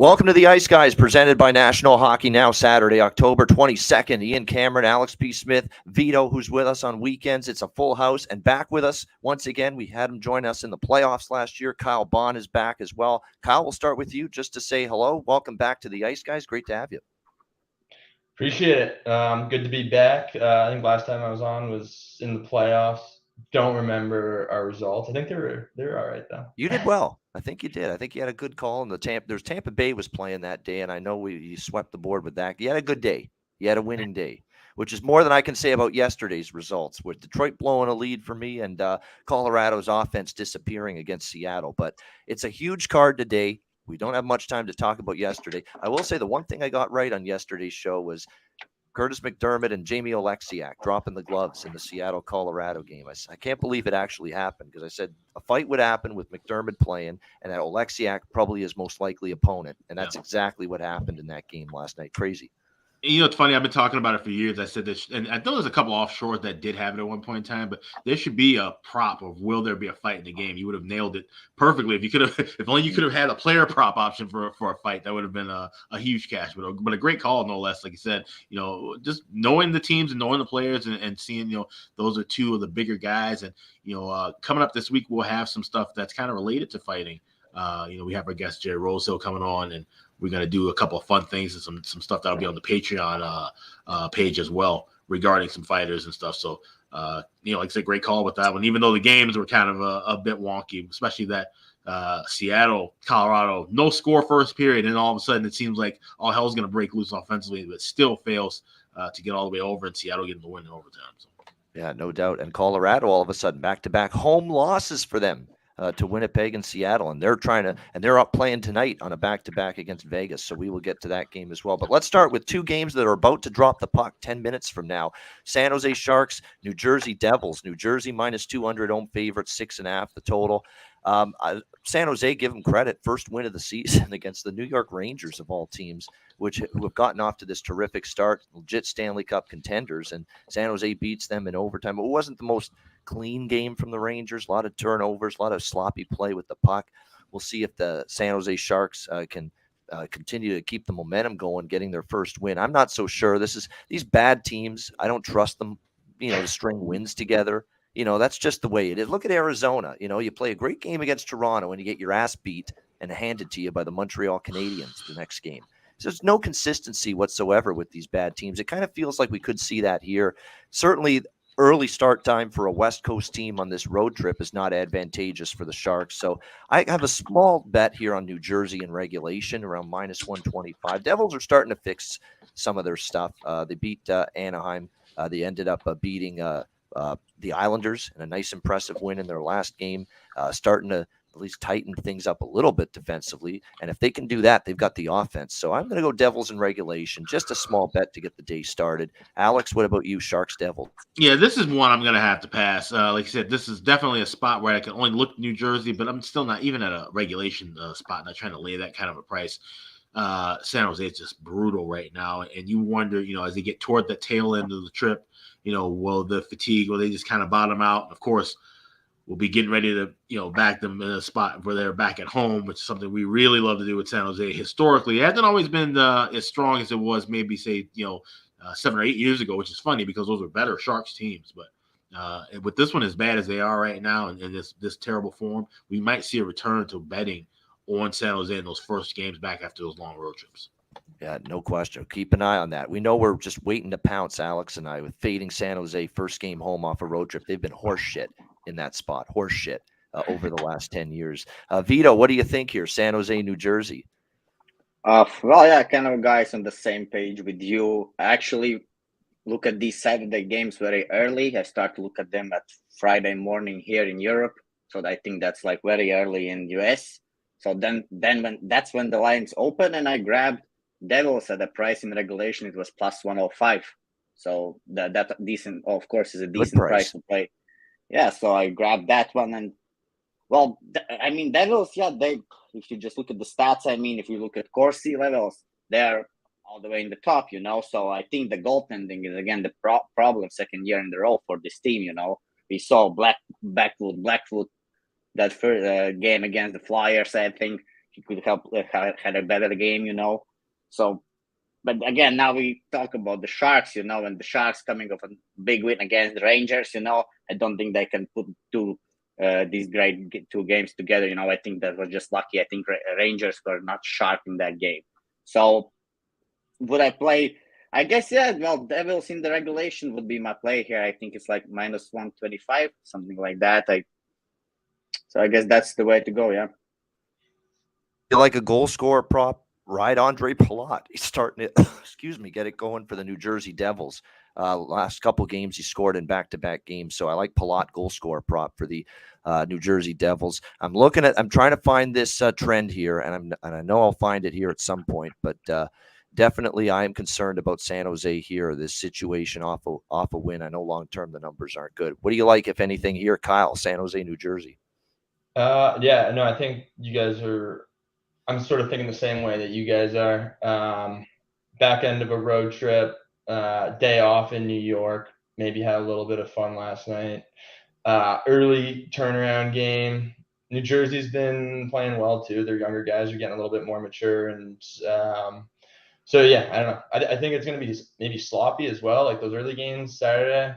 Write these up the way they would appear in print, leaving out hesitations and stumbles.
Welcome to the Ice Guys, presented by National Hockey Now, Saturday, October 22nd. Ian Cameron, Alex P. Smith, Vito, who's with us on weekends. It's a full house. And back with us once again, we had him join us in the playoffs last year. Kyle Bond is back as well. Kyle, we'll start with you just to say hello. Welcome back to the Ice Guys. Great to have you. Appreciate it. Good to be back. I think last time I was on was in the playoffs. Don't remember our results. I think they were all right though. You did well. I think you did. I think you had a good call. And Tampa Bay was playing that day, and I know you swept the board with that. You had a good day. You had a winning day, which is more than I can say about yesterday's results, with Detroit blowing a lead for me and Colorado's offense disappearing against Seattle. But it's a huge card today. We don't have much time to talk about yesterday. I will say the one thing I got right on yesterday's show was Curtis McDermott and Jamie Oleksiak dropping the gloves in the Seattle-Colorado game. I can't believe it actually happened, because I said a fight would happen with McDermott playing and that Oleksiak probably his most likely opponent. And that's exactly what happened in that game last night. Crazy. You know, it's funny. I've been talking about it for years. I said this, and I know there's a couple offshores that did have it at one point in time, but there should be a prop of will there be a fight in the game. You would have nailed it perfectly if you could have. If only you could have had a player prop option for a fight. That would have been a huge cash, but a great call, no less. Like you said, you know, just knowing the teams and knowing the players and seeing, you know, those are two of the bigger guys. And you know, coming up this week, we'll have some stuff that's kind of related to fighting. You know, we have our guest Jerry Rosehill coming on, and we're going to do a couple of fun things and some stuff that'll be on the Patreon page as well regarding some fighters and stuff. So, you know, like I said, great call with that one, even though the games were kind of a bit wonky, especially that Seattle, Colorado, no score first period. And all of a sudden it seems like all hell's going to break loose offensively, but still fails to get all the way over, and Seattle getting the win in overtime. So. Yeah, no doubt. And Colorado, all of a sudden, back-to-back home losses for them. To Winnipeg and Seattle, and they're up playing tonight on a back-to-back against Vegas, so we will get to that game as well. But let's start with two games that are about to drop the puck 10 minutes from now. San Jose Sharks, New Jersey Devils. New Jersey minus 200 home favorite, 6.5 the total. San Jose, give them credit, first win of the season against the New York Rangers of all teams, who have gotten off to this terrific start, legit Stanley Cup contenders, and San Jose beats them in overtime. It wasn't the most clean game from the Rangers, a lot of turnovers, a lot of sloppy play with the puck. We'll see if the San Jose Sharks can continue to keep the momentum going, getting their first win. I'm not so sure. These bad teams, I don't trust them, you know, to string wins together. You know, that's just the way it is. Look at Arizona. You know, you play a great game against Toronto and you get your ass beat and handed to you by the Montreal Canadiens the next game. So there's no consistency whatsoever with these bad teams. It kind of feels like we could see that here. Certainly, early start time for a West Coast team on this road trip is not advantageous for the Sharks. So I have a small bet here on New Jersey in regulation around minus 125. Devils are starting to fix some of their stuff. They beat Anaheim. They ended up beating the Islanders in a nice, impressive win in their last game, starting to at least tighten things up a little bit defensively. And if they can do that, they've got the offense. So I'm going to go Devils in regulation, just a small bet to get the day started. Alex, what about you, Sharks, Devils? Yeah, this is one I'm going to have to pass. Like I said, this is definitely a spot where I can only look at New Jersey, but I'm still not even at a regulation spot, not trying to lay that kind of a price. San Jose is just brutal right now. And you wonder, you know, as they get toward the tail end of the trip, you know, will the fatigue, will they just kind of bottom out? And of course, we'll be getting ready to, you know, back them in a spot where they're back at home, which is something we really love to do with San Jose. Historically, it hasn't always been as strong as it was maybe, say, you know, 7 or 8 years ago, which is funny because those were better Sharks teams. But with this one as bad as they are right now and this terrible form, we might see a return to betting on San Jose in those first games back after those long road trips. Yeah, no question. Keep an eye on that. We know we're just waiting to pounce, Alex and I, with fading San Jose first game home off a road trip. They've been horse shit in that spot, horse shit over the last 10 years. Vito, what do you think here? San Jose, New Jersey. Well, yeah, kind of guys on the same page with you. I actually look at these Saturday games very early. I start to look at them at Friday morning here in Europe. So I think that's like very early in US. So then when the lines open, and I grabbed Devils at the price in regulation, it was plus 105. So that decent, of course, is a decent price to play. Yeah, so I grabbed that one, and well, I mean, Devils, yeah, if you just look at the stats, I mean, if you look at Corsi levels, they're all the way in the top, you know. So I think the goaltending is again the problem, second year in a row for this team. You know, we saw Blackwood that first game against the Flyers. I think he could help had a better game, So, but again, now we talk about the Sharks, and the Sharks coming off a big win against the Rangers, I don't think they can put these great 2 games together. I think that was just lucky. I think Rangers were not sharp in that game. So would I play? I guess, yeah, well, Devils in the regulation would be my play here. I think it's like minus 125, something like that. So I guess that's the way to go, yeah. You like a goal scorer prop? Ride Andre Palat. He's starting to, get it going for the New Jersey Devils. Last couple games he scored in back-to-back games, so I like Palat goal scorer prop for the New Jersey Devils. I'm trying to find this trend here, and I know I'll find it here at some point, but definitely I am concerned about San Jose here. This situation off a win. I know long-term the numbers aren't good. What do you like, if anything, here, Kyle? San Jose, New Jersey. Yeah, no, I think you guys are. I'm sort of thinking the same way that you guys are. Back end of a road trip, day off in New York, maybe had a little bit of fun last night. Early turnaround game. New Jersey's been playing well too. Their younger guys are getting a little bit more mature, and so yeah, I don't know. I think it's going to be maybe sloppy as well, like those early games Saturday.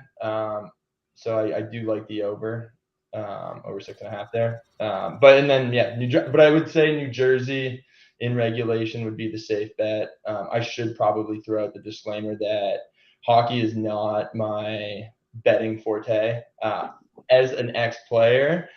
So I do like the over 6.5 there. But I would say New Jersey in regulation would be the safe bet. I should probably throw out the disclaimer that hockey is not my betting forte. As an ex-player,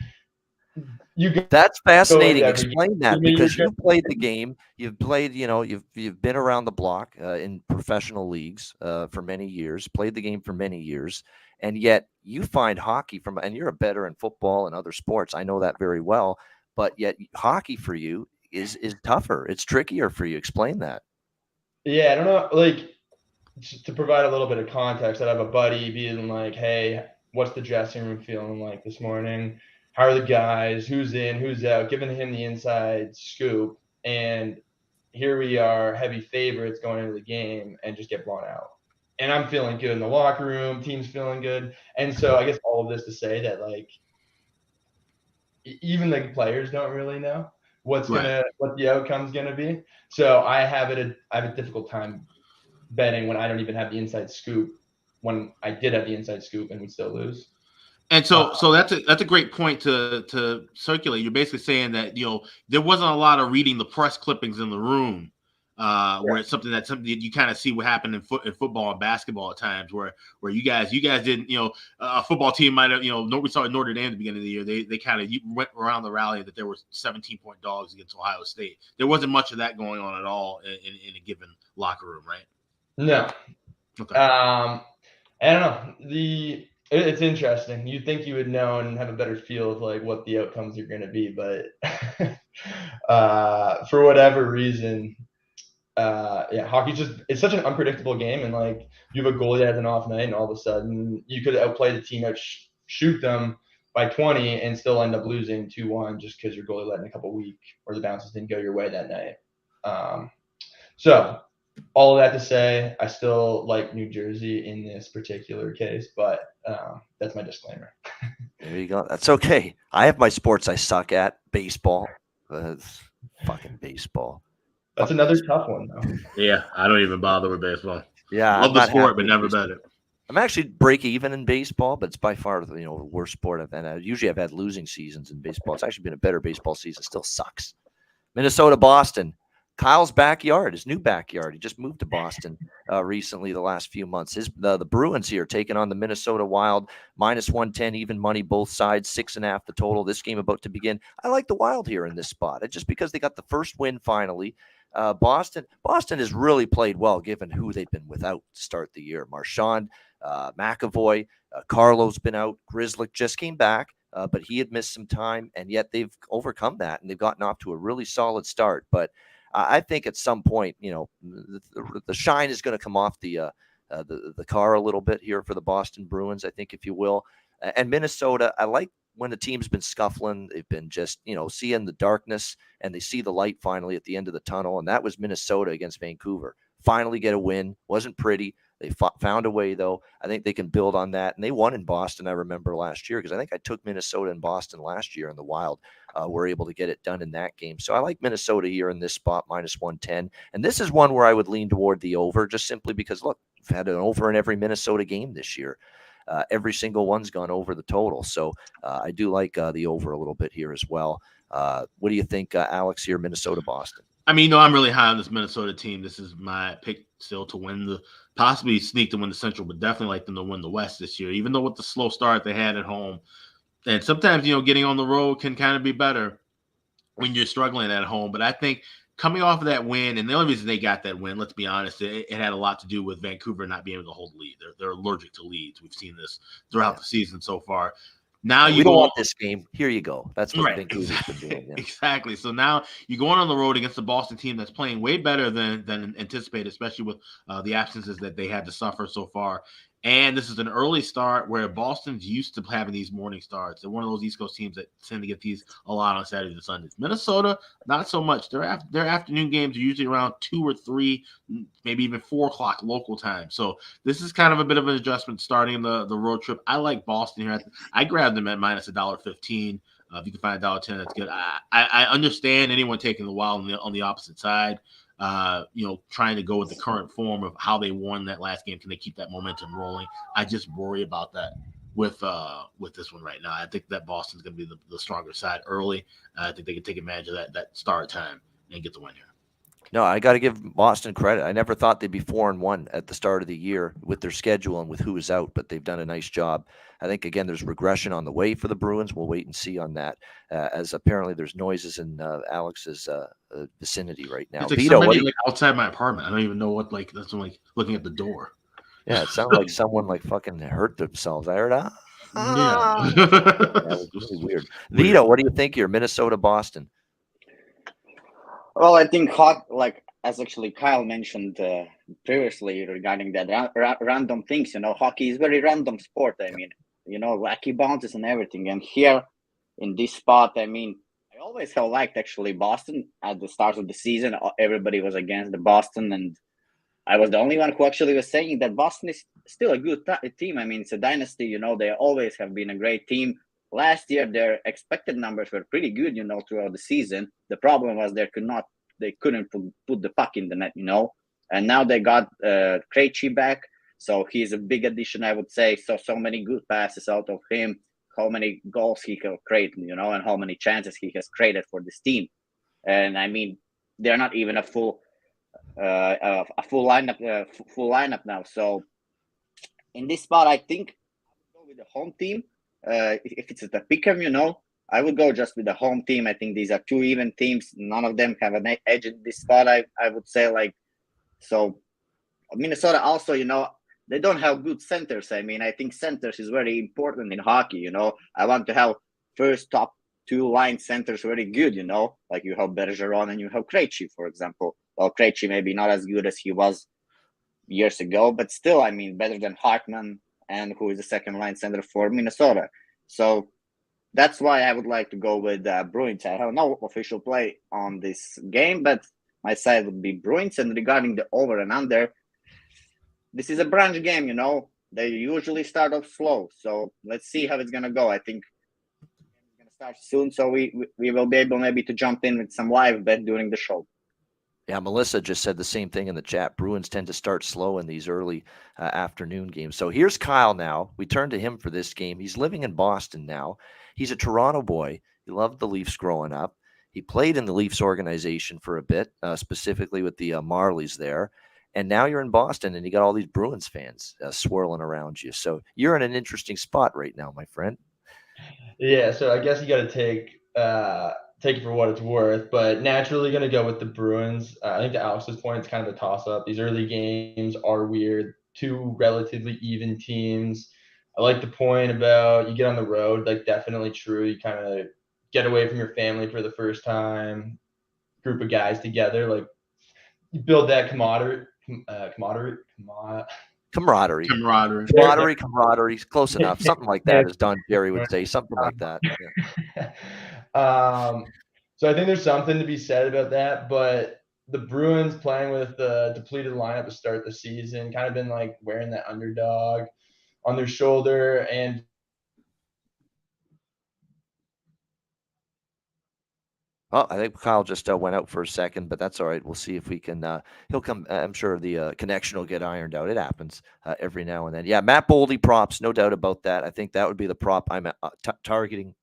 That's fascinating. every Explain that, because you played the game. You've played, you've been around the block in professional leagues for many years, played the game for many years, and yet you find hockey and you're a better in football and other sports. I know that very well, but yet hockey for you is tougher. It's trickier for you. Explain that. Yeah, I don't know. Like, to provide a little bit of context, I'd have a buddy being like, "Hey, what's the dressing room feeling like this morning? How are the guys? Who's in? Who's out?" Giving him the inside scoop. And here we are, heavy favorites going into the game, and just get blown out. And I'm feeling good in the locker room. Team's feeling good. And so I guess all of this to say that, like, even the players don't really know what the outcome's gonna be. So I have a difficult time betting when I don't even have the inside scoop, when I did have the inside scoop and would still lose. And so that's a great point to circulate. You're basically saying that there wasn't a lot of reading the press clippings in the room, where it's something that you kind of see what happened in football and basketball at times, where you guys didn't, a football team might have, we saw Notre Dame at the beginning of the year. They kind of went around the rally that there were 17-point dogs against Ohio State. There wasn't much of that going on at all in a given locker room, right? No. Okay. I don't know. It's interesting. You'd think you would know and have a better feel of like what the outcomes are going to be, but for whatever reason, hockey it's such an unpredictable game, and like you have a goalie that has an off night, and all of a sudden you could outplay the team, shoot them by 20, and still end up losing 2-1 just because your goalie let in a couple weak or the bounces didn't go your way that night. So all of that to say, I still like New Jersey in this particular case, but that's my disclaimer. There you go. That's okay. I have my sports I suck at. Baseball. Fucking baseball. That's another tough one, though. Yeah, I don't even bother with baseball. Yeah, love the sport, but never bet it. I'm actually break even in baseball, but it's by far the worst sport I've had. Usually I've had losing seasons in baseball. It's actually been a better baseball season. Still sucks. Minnesota, Boston. Kyle's backyard, his new backyard. He just moved to Boston recently, the last few months. The Bruins here taking on the Minnesota Wild, minus 110, even money, both sides, 6.5 the total. This game about to begin. I like the Wild here in this spot, just because they got the first win finally. Boston has really played well, given who they've been without to start the year. Marchand, McAvoy, Carlo's been out. Grzelcyk just came back, but he had missed some time, and yet they've overcome that, and they've gotten off to a really solid start. But I think at some point, the shine is going to come off the car a little bit here for the Boston Bruins, I think, if you will. And Minnesota, I like when the team's been scuffling. They've been just, seeing the darkness, and they see the light finally at the end of the tunnel. And that was Minnesota against Vancouver. Finally get a win. Wasn't pretty. They found a way, though. I think they can build on that. And they won in Boston, I remember last year, because I think I took Minnesota and Boston last year in the Wild. Were able to get it done in that game. So I like Minnesota here in this spot, -110. And this is one where I would lean toward the over, just simply because, look, we've had an over in every Minnesota game this year. Every single one's gone over the total. So I do like the over a little bit here as well. What do you think, Alex, here, Minnesota, Boston? I mean, I'm really high on this Minnesota team. This is my pick still to win possibly sneak to win the Central, but definitely like them to win the West this year, even though with the slow start they had at home. And sometimes, getting on the road can kind of be better when you're struggling at home. But I think coming off of that win, and the only reason they got that win, let's be honest, it had a lot to do with Vancouver not being able to hold the lead. They're allergic to leads. We've seen this throughout the season so far. Now we don't want this game. Here you go. That's what Vancouver's been doing. Yeah. Exactly. So now you're going on the road against the Boston team that's playing way better than anticipated, especially with the absences that they had to suffer so far. And this is an early start where Boston's used to having these morning starts. They're one of those East Coast teams that tend to get these a lot on Saturdays and Sundays. Minnesota, not so much. Their afternoon games are usually around 2 or 3, maybe even 4 o'clock local time. So this is kind of a bit of an adjustment starting the road trip. I like Boston here. I grabbed them at -$1.15. If you can find $1.10, that's good. I understand anyone taking the Wild on the opposite side. Trying to go with the current form of how they won that last game. Can they keep that momentum rolling? I just worry about that with this one right now. I think that Boston's going to be the stronger side early. I think they can take advantage of that start time and get the win here. No, I got to give Boston credit. I never thought they'd be 4-1 at the start of the year with their schedule and with who is out, but they've done a nice job. I think, again, there's regression on the way for the Bruins. We'll wait and see on that, as apparently there's noises in Alex's vicinity right now. It's like Vito, somebody outside my apartment. I don't even know what, that's like looking at the door. Yeah, it sounded like someone fucking hurt themselves. I heard, Yeah. That was really weird. Vito, what do you think here? Minnesota, Boston. Well, I think as actually Kyle mentioned previously regarding that random things, hockey is very random sport. I mean, lucky bounces and everything. And here in this spot, I mean, I always have liked actually Boston at the start of the season. Everybody was against the Boston, and I was the only one who actually was saying that Boston is still a good team. I mean, it's a dynasty. They always have been a great team. Last year, their expected numbers were pretty good, throughout the season. The problem was they couldn't put the puck in the net, And now they got Krejci back, so he's a big addition, I would say. So many good passes out of him, how many goals he can create, and how many chances he has created for this team. And I mean, they're not even a full lineup now. So in this spot, I think I'll go with the home team. If it's at the pick'em, I would go just with the home team. I think these are 2 even teams. None of them have an edge in this spot, I would say. So Minnesota also, they don't have good centers. I mean, I think centers is very important in hockey, I want to have first top 2 line centers very good, like you have Bergeron and you have Krejci, for example. Well, Krejci maybe not as good as he was years ago, but still, I mean, better than Hartman, and who is the second line center for Minnesota. So that's why I would like to go with Bruins. I have no official play on this game, but my side would be Bruins. And regarding the over and under, this is a branch game, They usually start off slow. So let's see how it's going to go. I think it's going to start soon, so we will be able maybe to jump in with some live bet during the show. Yeah, Melissa just said the same thing in the chat. Bruins tend to start slow in these early afternoon games. So here's Kyle now. We turn to him for this game. He's living in Boston now. He's a Toronto boy. He loved the Leafs growing up. He played in the Leafs organization for a bit, specifically with the Marlies there. And now you're in Boston, and you got all these Bruins fans swirling around you. So you're in an interesting spot right now, my friend. Yeah, so I guess you got to take it for what it's worth, but naturally going to go with the Bruins. I think to Alex's point, it's kind of a toss-up. These early games are weird. 2 relatively even teams. I like the point about you get on the road, definitely true. You kind of get away from your family for the first time, group of guys together, you build that camaraderie. Close enough. Something like that, as Don Jerry would say. Something like that. Yeah. So I think there's something to be said about that, but the Bruins playing with the depleted lineup to start the season, kind of been like wearing that underdog on their shoulder. And Oh, I think Kyle just went out for a second, but that's all right. We'll see if we can. He'll come. I'm sure the connection will get ironed out. It happens every now and then. Yeah, Matt Boldy props, no doubt about that. I think that would be the prop I'm targeting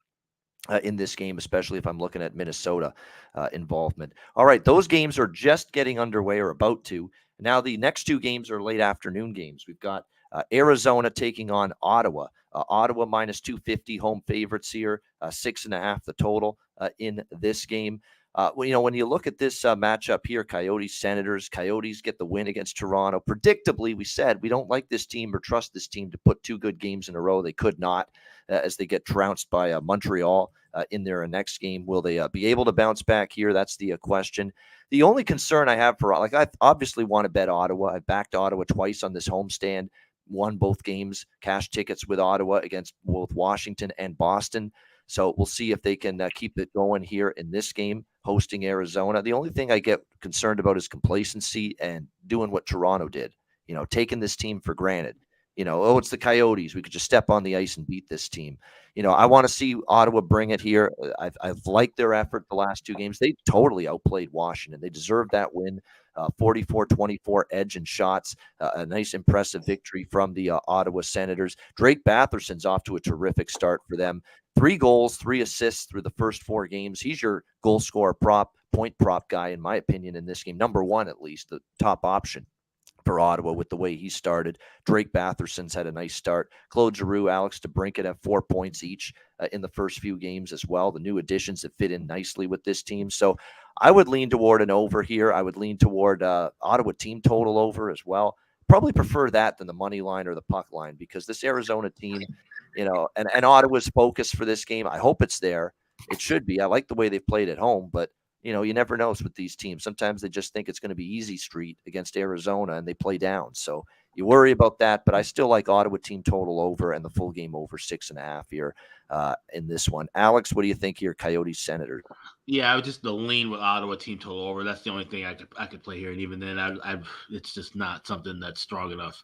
in this game, especially if I'm looking at Minnesota involvement. All right, those games are just getting underway or about to. Now, the next two games are late afternoon games. We've got Arizona taking on Ottawa. Ottawa minus 250 home favorites here, 6.5 the total in this game. Well, when you look at this matchup here, Coyotes, Senators, Coyotes get the win against Toronto. Predictably, we said we don't like this team or trust this team to put two good games in a row. They could not as they get trounced by Montreal in their next game. Will they be able to bounce back here? That's the question. The only concern I have I obviously want to bet Ottawa. I backed Ottawa twice on this homestand, won both games, cash tickets with Ottawa against both Washington and Boston. So we'll see if they can keep it going here in this game, hosting Arizona. The only thing I get concerned about is complacency and doing what Toronto did, taking this team for granted. It's the Coyotes. We could just step on the ice and beat this team. I want to see Ottawa bring it here. I've liked their effort the last two games. They totally outplayed Washington. They deserved that win. 44-24 edge and shots. A nice, impressive victory from the Ottawa Senators. Drake Batherson's off to a terrific start for them. 3 goals, 3 assists through the first 4 games. He's your goal scorer point prop guy, in my opinion, in this game. Number 1, at least, the top option for Ottawa with the way he started. Drake Batherson's had a nice start. Claude Giroux, Alex DeBrincat have 4 points each in the first few games as well. The new additions that fit in nicely with this team. So I would lean toward an over here. I would lean toward Ottawa team total over as well. Probably prefer that than the money line or the puck line because this Arizona team, and Ottawa's focus for this game, I hope it's there. It should be. I like the way they've played at home, but you never know with these teams. Sometimes they just think it's going to be easy street against Arizona and they play down. So you worry about that, but I still like Ottawa team total over and the full game over 6.5 here in this one. Alex, what do you think here? Coyotes, Senators. Yeah, I would just lean with Ottawa team total over. That's the only thing I could play here, and even then, it's just not something that's strong enough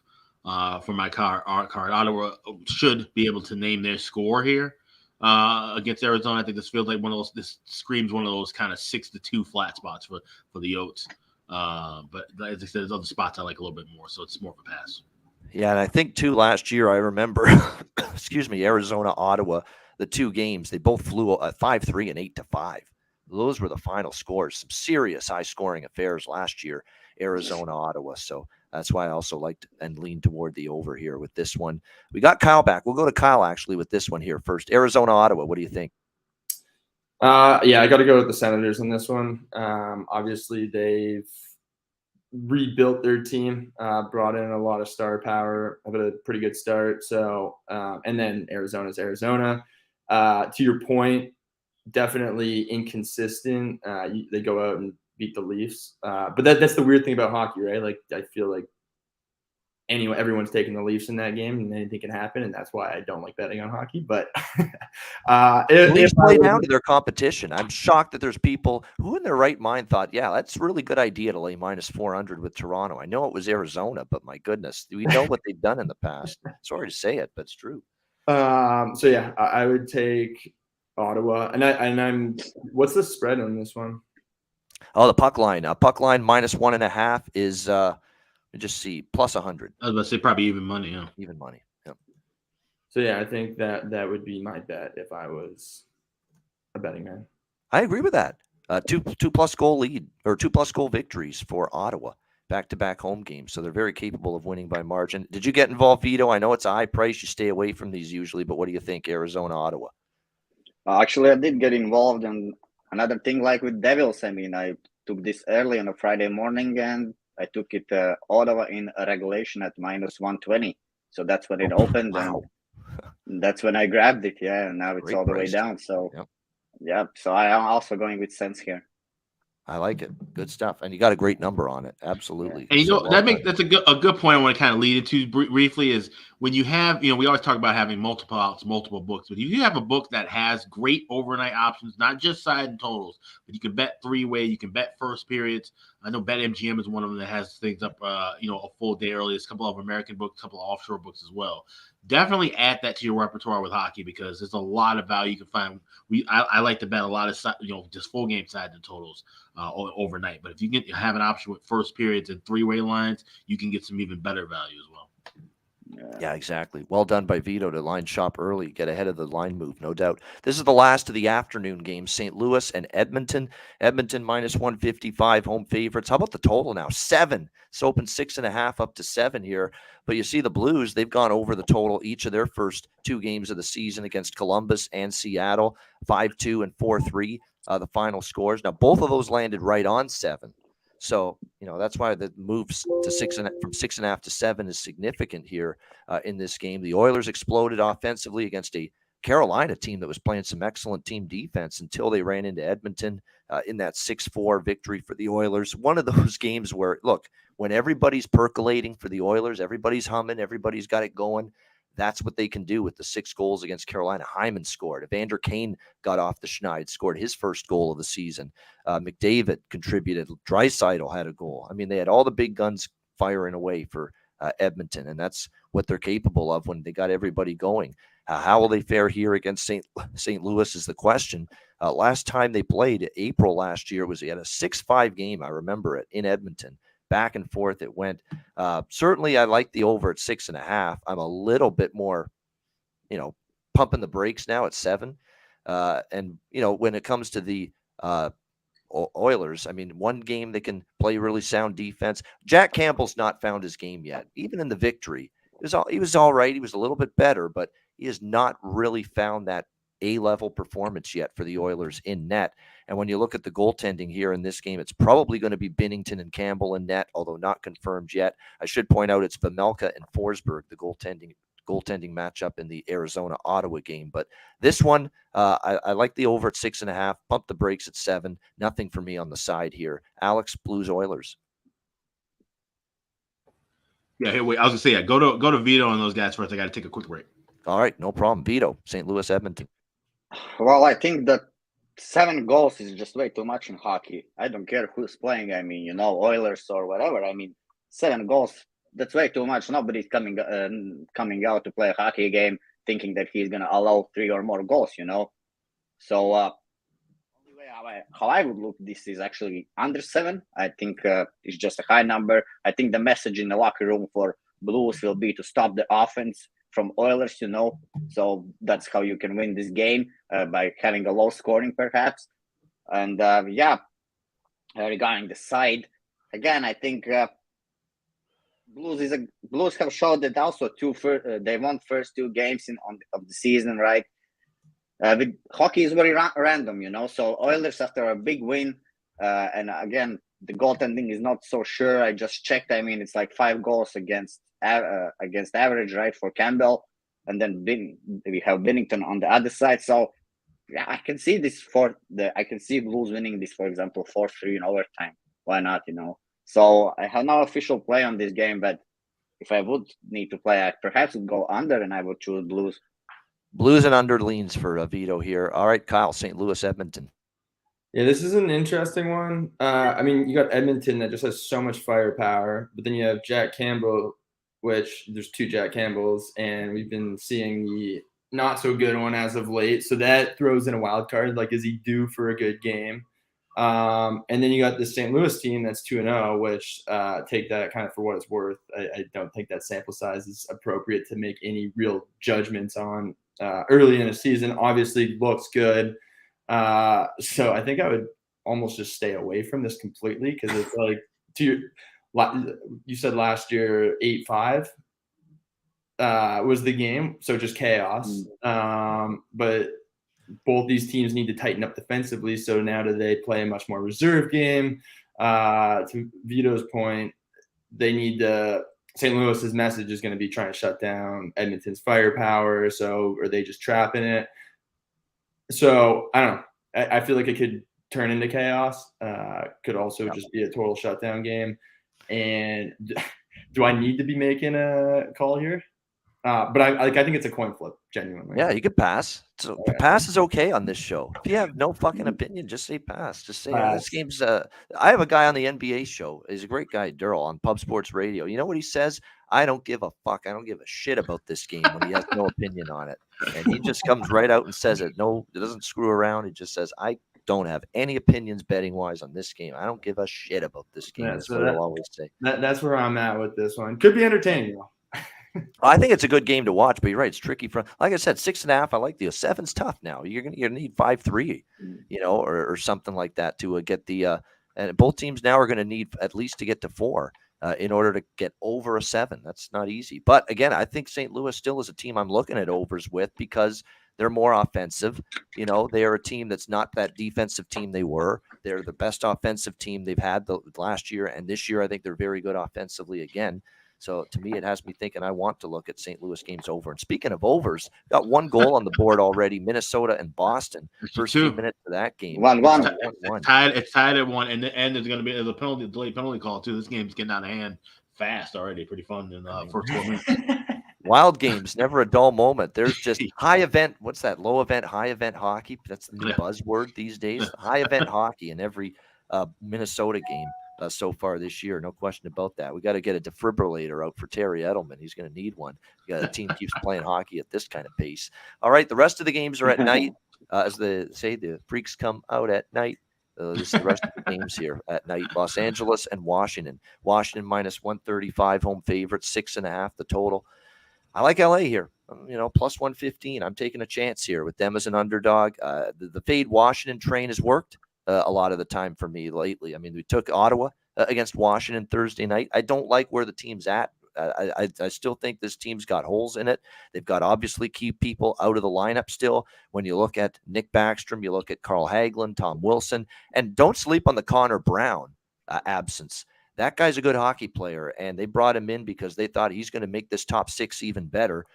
for my card. Ottawa should be able to name their score here against Arizona. I think this feels like this screams one of those kind of 6-2 flat spots for the Yotes. But as I said, there's other spots I like a little bit more, so it's more of a pass. Yeah, and I think too last year I remember, Arizona, Ottawa, the 2 games they both flew 5-3 and 8-5. Those were the final scores. Some serious high-scoring affairs last year, Arizona, Ottawa. So that's why I also liked and leaned toward the over here with this one. We got Kyle back. We'll go to Kyle actually with this one here first. Arizona, Ottawa. What do you think? Yeah, I got to go with the Senators in this one. Obviously, they've rebuilt their team, brought in a lot of star power, have a pretty good start. So, and then Arizona's Arizona. To your point, definitely inconsistent. They go out and beat the Leafs. But that's the weird thing about hockey, right? Like, I feel like everyone's taking the Leafs in that game and anything can happen. And that's why I don't like betting on hockey. But the Leafs play down to their competition. I'm shocked that there's people who in their right mind thought, yeah, that's a really good idea to lay minus 400 with Toronto. I know it was Arizona, but my goodness, we know what they've done in the past. Sorry to say it, but it's true. So yeah, I would take Ottawa, and I'm. What's the spread on this one? Oh, the puck line. Puck line minus 1.5 is. Just see plus 100. I was about to say probably even money. Yeah, even money. Yep. So yeah, I think that would be my bet if I was a betting man. I agree with that. 2+ goal lead or 2+ goal victories for Ottawa. Back-to-back home games, so they're very capable of winning by margin. Did you get involved, Vito? I know it's a high price. You stay away from these usually, but what do you think, Arizona, Ottawa? Actually, I did get involved in another thing like with Devils. I mean, I took this early on a Friday morning, and I took it Ottawa in a regulation at minus 120. So that's when it opened, wow. And that's when I grabbed it. Yeah, and now it's great all the way down. So, yep. So I'm also going with sense here. I like it. Good stuff. And you got a great number on it. Absolutely. And that's a good point I want to kind of lead into briefly is when you have, we always talk about having multiple outs, multiple books, but if you have a book that has great overnight options, not just side and totals, but you can bet 3-way, you can bet first periods, I know BetMGM is one of them that has things up, a full day early. There's a couple of American books, a couple of offshore books as well. Definitely add that to your repertoire with hockey because there's a lot of value you can find. I like to bet a lot of just full game side to totals overnight. But if you have an option with first periods and three-way lines, you can get some even better value as well. Yeah, exactly. Well done by Vito to line shop early, get ahead of the line move, no doubt. This is the last of the afternoon games, St. Louis and Edmonton. Edmonton minus 155, home favorites. How about the total now? 7. It's open 6.5 up to 7 here. But you see the Blues, they've gone over the total each of their first 2 games of the season against Columbus and Seattle, 5-2 and 4-3, the final scores. Now, both of those landed right on 7. So, that's why the moves to 6.5 to 7 is significant here in this game. The Oilers exploded offensively against a Carolina team that was playing some excellent team defense until they ran into Edmonton in that 6-4 victory for the Oilers. One of those games where, look, when everybody's percolating for the Oilers, everybody's humming, everybody's got it going. That's what they can do with the 6 goals against Carolina. Hyman scored. Evander Kane got off the schneid, scored his first goal of the season. McDavid contributed. Draisaitl had a goal. I mean, they had all the big guns firing away for Edmonton, and that's what they're capable of when they got everybody going. How will they fare here against St. Louis is the question. Last time they played, April last year, was at a 6-5 game. I remember it in Edmonton. Back and forth it went. Certainly, I like the over at 6.5. I'm a little bit more, pumping the brakes now at 7. And when it comes to the Oilers, I mean, one game they can play really sound defense. Jack Campbell's not found his game yet, even in the victory. He was all right. He was a little bit better, but he has not really found that A-level performance yet for the Oilers in net. And when you look at the goaltending here in this game, it's probably going to be Binnington and Campbell in net, although not confirmed yet. I should point out it's Vejmelka and Forsberg, the goaltending matchup in the Arizona-Ottawa game. But this one, I like the over at 6.5. Pump the brakes at 7. Nothing for me on the side here. Alex, Blues, Oilers. Yeah, here wait. I was gonna say, yeah, go to Vito and those guys first. I got to take a quick break. All right, no problem. Vito, St. Louis, Edmonton. Well, I think that 7 goals is just way too much in hockey. I don't care who's playing. I mean, Oilers or whatever. I mean, 7 goals, that's way too much. Nobody's coming out to play a hockey game thinking that he's going to allow 3 or more goals, So, only way how I would look this is actually under 7. I think it's just a high number. I think the message in the locker room for Blues will be to stop the offense from Oilers, So that's how you can win this game, by having a low scoring perhaps. And regarding the side, again, I think Blues have showed that also they won first 2 games of the season, right? With hockey is very random, So Oilers after a big win, and again the goaltending is not so sure. I just checked. I mean, it's like 5 goals against average, right, for Campbell, and then we have Binnington on the other side. So yeah, I can see this I can see Blues winning this, for example, 4-3 in overtime. Why not? So I have no official play on this game, but if I would need to play, I perhaps would go under, and I would choose Blues. Blues and under leans for Vito here. All right, Kyle, St. Louis, Edmonton. Yeah, this is an interesting one. I mean, you got Edmonton that just has so much firepower, but then you have Jack Campbell, which there's 2 Jack Campbells, and we've been seeing the not so good one as of late. So that throws in a wild card. Like, is he due for a good game? And then you got the St. Louis team that's 2-0, which take that kind of for what it's worth. I don't think that sample size is appropriate to make any real judgments on early in the season. Obviously looks good. So I think I would almost just stay away from this completely, because it's like you said last year 8-5 was the game, so just chaos. But both these teams need to tighten up defensively. So now do they play a much more reserve game? To Vito's point, they need to. St. Louis's message is going to be trying to shut down Edmonton's firepower. So are they just trapping it? So I don't know. I feel like it could turn into chaos. Could also just be a total shutdown game. And do I need to be making a call here? But I think it's a coin flip, genuinely. Yeah, you could pass. So pass is okay on this show. If you have no fucking opinion, just say pass. Just say this Pass. game's. I have a guy on the NBA show. He's a great guy, Durrell, on Pub Sports Radio. You know what he says? I don't give a fuck. I don't give a shit about this game when he has no opinion on it, and he just comes right out and says it. No, it doesn't screw around. He just says, I don't have any opinions betting wise on this game. I don't give a shit about this game. Yeah, That's so what he'll always say. That's where I'm at with this one. Could be entertaining though. I think it's a good game to watch, but you're right. It's tricky for, like I said, 6.5. I like the 7's tough now. You're gonna need 5-3, or something like that to get the. And both teams now are going to need at least to get to 4 in order to get over a 7. That's not easy. But again, I think St. Louis still is a team I'm looking at overs with because they're more offensive. They are a team that's not that defensive team they were. They're the best offensive team they've had the last year, and this year I think they're very good offensively again. So to me, it has me thinking I want to look at St. Louis games over. And speaking of overs, got 1 goal on the board already. Minnesota and Boston. First 2 minutes of that game. 1-1. It's tied at 1, and there's going to be a delayed penalty call too. This game's getting out of hand fast already. Pretty fun in the first 4 minutes. Wild games, never a dull moment. There's just high event. What's that? Low event, high event hockey. That's the new buzzword these days. High event hockey in every Minnesota game. So far this year, no question about that. We got to get a defibrillator out for Terry Edelman. He's going to need one. The team keeps playing hockey at this kind of pace. All right, the rest of the games are at night. As they say, the freaks come out at night. This is the rest of the games here at night. Los Angeles and Washington. Washington minus 135, home favorite, 6.5 the total. I like LA here. Plus 115. I'm taking a chance here with them as an underdog. The fade Washington train has worked a lot of the time for me lately. I mean, we took Ottawa against Washington Thursday night. I don't like where the team's at. I still think this team's got holes in it. They've got obviously key people out of the lineup still. When you look at Nick Backstrom, you look at Carl Hagelin, Tom Wilson, and don't sleep on the Connor Brown absence. That guy's a good hockey player, and they brought him in because they thought he's going to make this top 6 even better.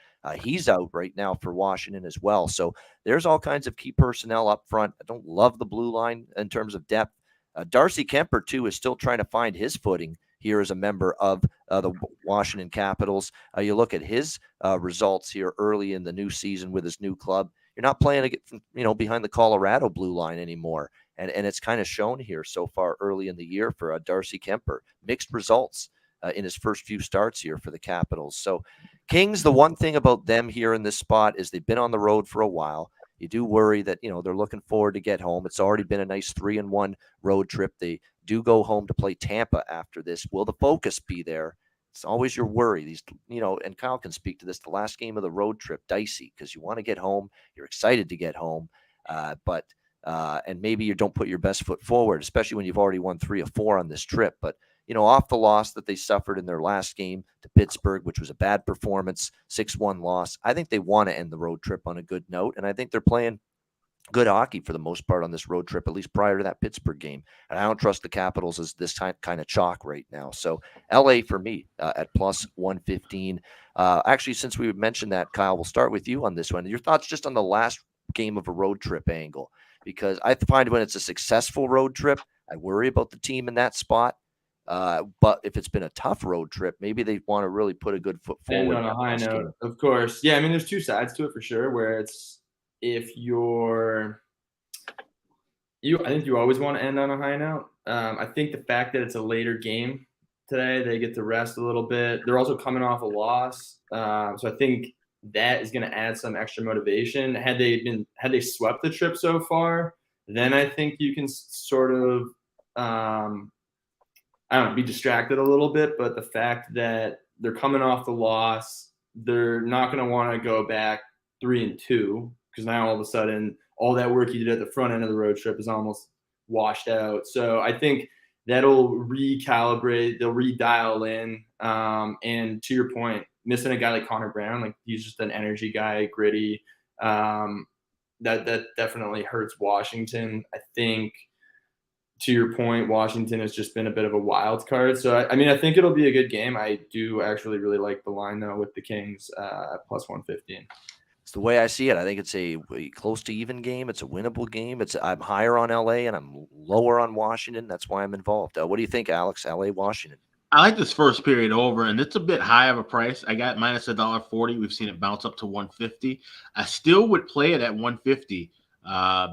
He's out right now for Washington as well. So there's all kinds of key personnel up front. I don't love the blue line in terms of depth. Darcy Kemper, too, is still trying to find his footing here as a member of the Washington Capitals. You look at his results here early in the new season with his new club. You're not playing, behind the Colorado blue line anymore. And it's kind of shown here so far early in the year for Darcy Kemper. Mixed results in his first few starts here for the Capitals. So Kings, the one thing about them here in this spot is they've been on the road for a while. You do worry that, they're looking forward to get home. It's already been a nice 3-1 road trip. They do go home to play Tampa after this. Will the focus be there? It's always your worry. These, and Kyle can speak to this, the last game of the road trip, dicey, because you want to get home. You're excited to get home. And maybe you don't put your best foot forward, especially when you've already won 3 of 4 on this trip. But, off the loss that they suffered in their last game to Pittsburgh, which was a bad performance, 6-1 loss, I think they want to end the road trip on a good note. And I think they're playing good hockey for the most part on this road trip, at least prior to that Pittsburgh game. And I don't trust the Capitals as this kind of chalk right now. So LA for me at plus 115. Actually, since we mentioned that, Kyle, we'll start with you on this one. Your thoughts just on the last game of a road trip angle, because I find when it's a successful road trip, I worry about the team in that spot. But if it's been a tough road trip, maybe they want to really put a good foot forward. And on a high note, of course. Yeah, I mean, there's 2 sides to it for sure, where it's I think you always want to end on a high note. I think the fact that it's a later game today, they get to rest a little bit. They're also coming off a loss. So I think that is going to add some extra motivation. Had they swept the trip so far, then I think you can sort of, be distracted a little bit. But the fact that they're coming off the loss, they're not going to want to go back 3-2 because now all of a sudden all that work you did at the front end of the road trip is almost washed out. So I think that'll recalibrate, they'll redial in. And to your point, missing a guy like Connor Brown, like he's just an energy guy, gritty. That definitely hurts Washington. I think, to your point, Washington has just been a bit of a wild card. So, I think it'll be a good game. I do actually really like the line, though, with the Kings at plus 115. It's the way I see it. I think it's a close to even game. It's a winnable game. I'm higher on LA and I'm lower on Washington. That's why I'm involved. What do you think, Alex? LA, Washington? I like this first period over, and it's a bit high of a price. I got minus $1.40. We've seen it bounce up to 150. I still would play it at 150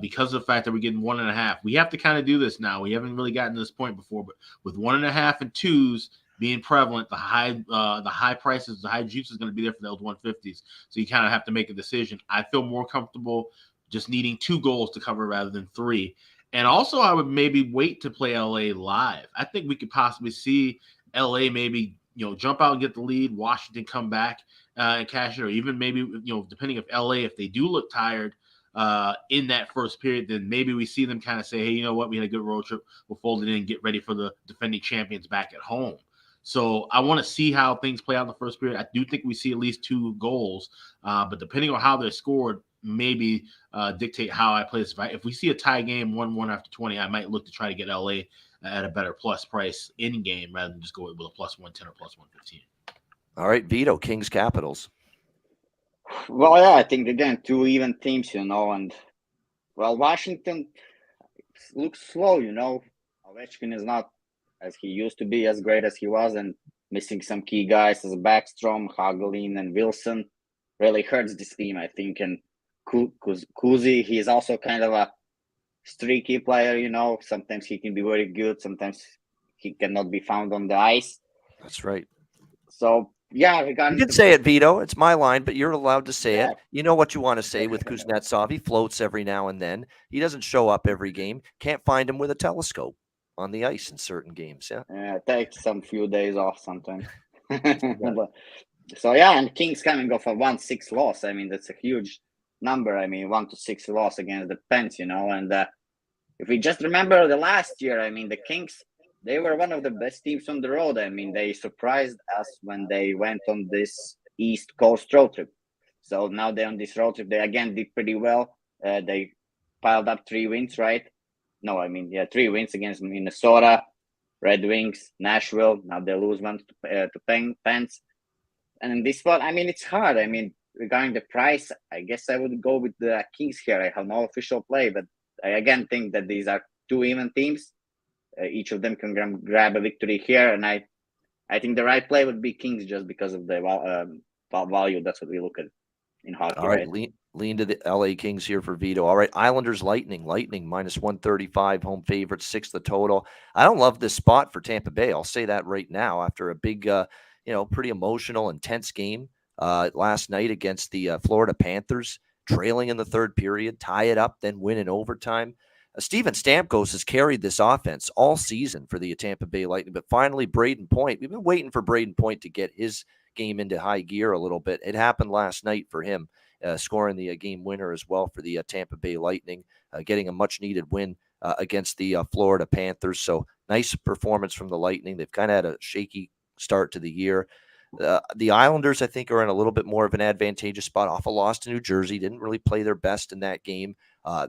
because of the fact that we're getting 1.5. We have to kind of do this now. We haven't really gotten to this point before, but with 1.5 and 2s being prevalent, the high prices, the high juice is going to be there for those 150s. So you kind of have to make a decision. I feel more comfortable just needing 2 goals to cover rather than 3. And also, I would maybe wait to play LA live. I think we could possibly see LA maybe, jump out and get the lead, Washington come back and cash it, or even maybe, depending if LA, if they do look tired in that first period, then maybe we see them kind of say, hey, you know what, we had a good road trip, we'll fold it in and get ready for the defending champions back at home. So I want to see how things play out in the first period. I do think we see at least 2 goals, but depending on how they're scored, maybe dictate how I play this. If we see a tie game 1-1 after 20, I might look to try to get LA at a better plus price in game rather than just go with a plus 110 or plus 115. All right, Vito, Kings Capitals. Well, yeah, I think again 2 even teams, and Washington looks slow. Ovechkin is not as he used to be, as great as he was, and missing some key guys as Backstrom, Hagelin, and Wilson really hurts this team, I think. And Kuzi, he's also kind of a streaky player, Sometimes he can be very good, sometimes he cannot be found on the ice. That's right. So, yeah, you can say it, Vito. It's my line, but you're allowed to say it. You know what you want to say with Kuznetsov. He floats every now and then. He doesn't show up every game. Can't find him with a telescope on the ice in certain games. Yeah, takes some few days off sometimes. So, yeah, and Kings coming off a 1-6 loss. I mean, that's a huge number. 1-6 loss against the Pens, and if we just remember the last year, the Kings, they were one of the best teams on the road. They surprised us when they went on this East Coast road trip. So now they're on this road trip. They again did pretty well. They piled up 3 wins, right? No, 3 wins against Minnesota, Red Wings, Nashville. Now they lose one to Pens. And in this one, it's hard. Regarding the price, I guess I would go with the Kings here. I have no official play, but I again think that these are 2 even teams. Each of them can grab a victory here, and I think the right play would be Kings just because of the value. That's what we look at in hockey. All right, lean to the LA Kings here for Vito. All right, Islanders Lightning minus 135, home favorite, 6 the total. I don't love this spot for Tampa Bay. I'll say that right now after a big, pretty emotional, intense game last night against the Florida Panthers, trailing in the third period, tie it up, then win in overtime. Steven Stamkos has carried this offense all season for the Tampa Bay Lightning, but finally Braden Point. We've been waiting for Braden Point to get his game into high gear a little bit. It happened last night for him, scoring the game winner as well for the Tampa Bay Lightning, getting a much-needed win against the Florida Panthers. So nice performance from the Lightning. They've kind of had a shaky start to the year. The Islanders, I think, are in a little bit more of an advantageous spot off a loss to New Jersey. Didn't really play their best in that game.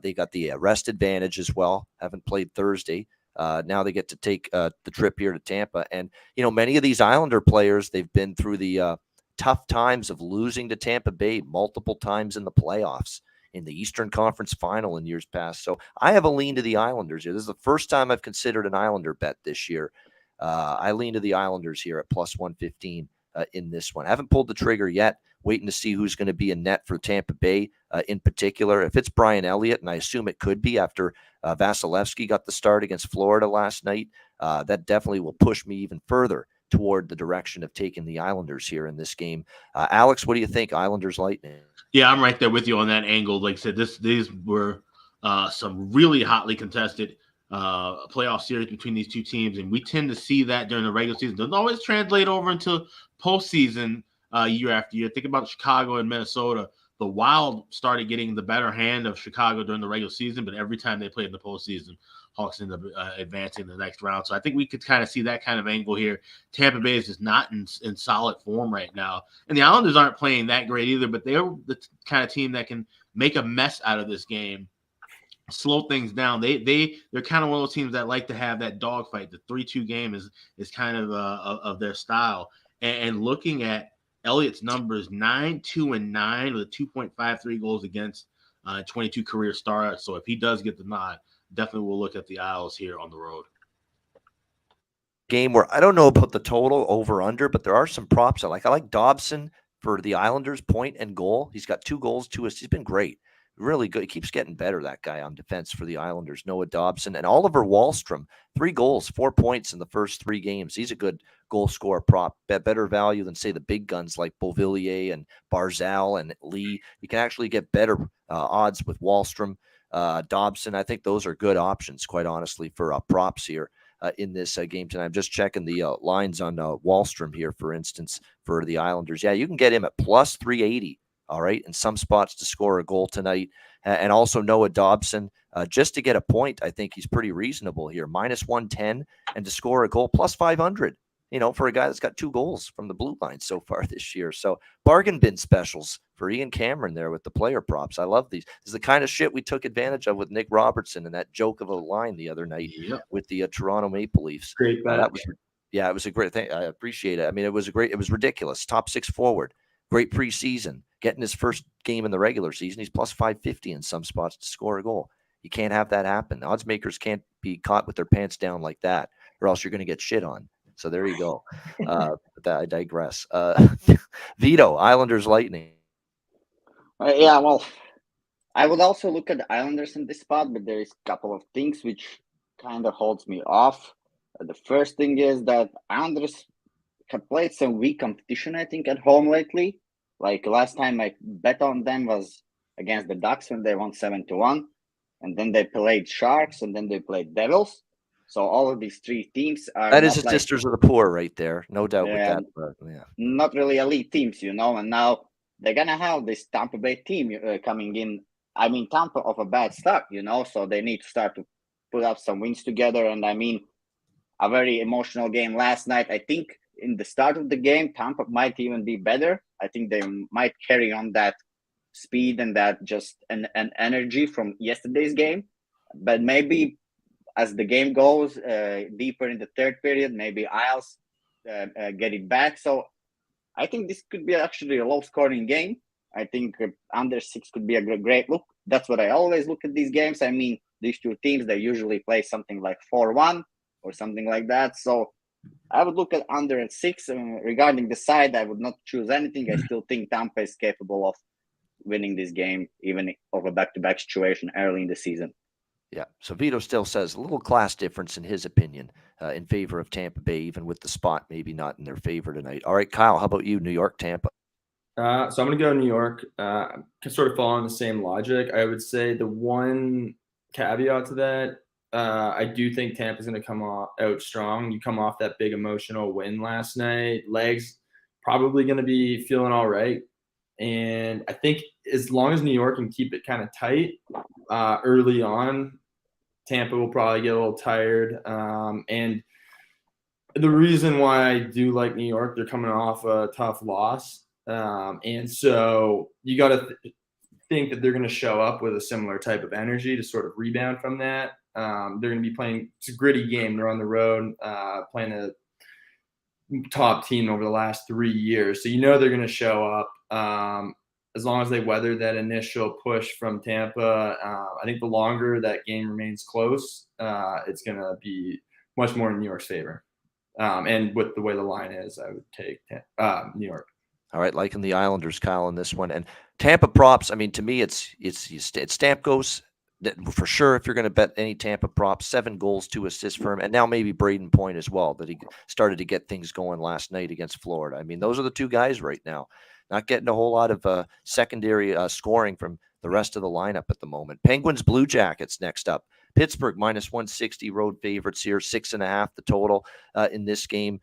They got the rest advantage as well. Haven't played Thursday. Now they get to take the trip here to Tampa. And, many of these Islander players, they've been through the tough times of losing to Tampa Bay multiple times in the playoffs, in the Eastern Conference Final in years past. So I have a lean to the Islanders here. This is the first time I've considered an Islander bet this year. I lean to the Islanders here at plus 115 in this one. I haven't pulled the trigger yet. Waiting to see who's going to be in net for Tampa Bay in particular. If it's Brian Elliott, and I assume it could be after Vasilevsky got the start against Florida last night, that definitely will push me even further toward the direction of taking the Islanders here in this game. Alex, what do you think? Islanders Lightning? Yeah, I'm right there with you on that angle. Like I said, these were some really hotly contested playoff series between these 2 teams, and we tend to see that during the regular season. Doesn't always translate over into postseason year after year. Think about Chicago and Minnesota. The Wild started getting the better hand of Chicago during the regular season, but every time they played in the postseason, Hawks end up advancing the next round. So I think we could kind of see that kind of angle here. Tampa Bay is just not in solid form right now. And the Islanders aren't playing that great either, but they're the kind of team that can make a mess out of this game, slow things down. They're kind of one of those teams that like to have that dogfight. The 3-2 game is kind of their style. And looking at Elliott's numbers, 9-2-9 with 2.53 goals against, 22 career starts. So if he does get the nod, definitely we'll look at the Isles here on the road. game where I don't know about the total over under, but there are some props I like. I like Dobson for the Islanders, point and goal. He's got 2 goals, 2 assists. He's been great. Really good. He keeps getting better, that guy on defense for the Islanders. Noah Dobson and Oliver Wahlstrom, 3 goals, 4 points in the first 3 games. He's a good goal scorer prop, better value than, say, the big guns like Beauvillier and Barzal and Lee. You can actually get better odds with Wahlstrom, Dobson. I think those are good options, quite honestly, for props here in this game tonight. I'm just checking the lines on Wahlstrom here, for instance, for the Islanders. Yeah, you can get him at plus 380. All right, in some spots to score a goal tonight. And also Noah Dobson, just to get a point, I think he's pretty reasonable here. Minus 110 and to score a goal, plus 500, for a guy that's got 2 goals from the blue line so far this year. So bargain bin specials for Ian Cameron there with the player props. I love these. This is the kind of shit we took advantage of with Nick Robertson and that joke of a line the other night with the Toronto Maple Leafs. Great bet. It was a great thing. I appreciate it. I mean, it was ridiculous. Top 6 forward, great preseason. Getting his first game in the regular season, he's plus 550 in some spots to score a goal. You can't have that happen. Odds makers can't be caught with their pants down like that, or else you're going to get shit on. So there you go. I digress. Vito, Islanders Lightning. Yeah, well, I would also look at the Islanders in this spot, but there is a couple of things which kind of holds me off. The first thing is that Islanders have played some weak competition, I think, at home lately. Like last time I bet on them was against the Ducks when they won 7-1, and then they played Sharks, and then they played Devils. So all of these 3 teams are that is the sisters of the poor right there, no doubt with that. But, not really elite teams, And now they're gonna have this Tampa Bay team coming in. I mean, Tampa off a bad start, So they need to start to put up some wins together. And I mean, a very emotional game last night. I think in the start of the game, Tampa might even be better. I think they might carry on that speed and that just an energy from yesterday's game. But maybe as the game goes deeper in the third period, maybe Isles get it back. So I think this could be actually a low-scoring game. I think under 6 could be a great look. That's what I always look at these games. I mean, these 2 teams, they usually play something like 4-1 or something like that. So I would look at under at 6. Regarding the side, I would not choose anything. I still think Tampa is capable of winning this game, even of a back-to-back situation early in the season. Yeah. So Vito still says a little class difference in his opinion in favor of Tampa Bay, even with the spot maybe not in their favor tonight. All right, Kyle, how about you? New York, Tampa. So I'm going to go New York. Sort of following the same logic. I would say the one caveat to that, I do think Tampa's going to come out strong. You come off that big emotional win last night. Legs probably going to be feeling all right. And I think as long as New York can keep it kind of tight early on, Tampa will probably get a little tired. And the reason why I do like New York, they're coming off a tough loss. And so you got to think that they're going to show up with a similar type of energy to sort of rebound from that. They're going to be playing – it's a gritty game. They're on the road playing a top team over the last 3 years. So they're going to show up. As long as they weather that initial push from Tampa, I think the longer that game remains close, it's going to be much more in New York's favor. And with the way the line is, I would take New York. All right, liking the Islanders, Kyle, in this one. And Tampa props, I mean, to me, it's Stamkos for sure. If you're going to bet any Tampa props, 7 goals, 2 assists for him. And now maybe Braden Point as well, that he started to get things going last night against Florida. I mean, those are the 2 guys right now. Not getting a whole lot of secondary scoring from the rest of the lineup at the moment. Penguins, Blue Jackets next up. Pittsburgh minus 160 road favorites here, 6.5 the total in this game.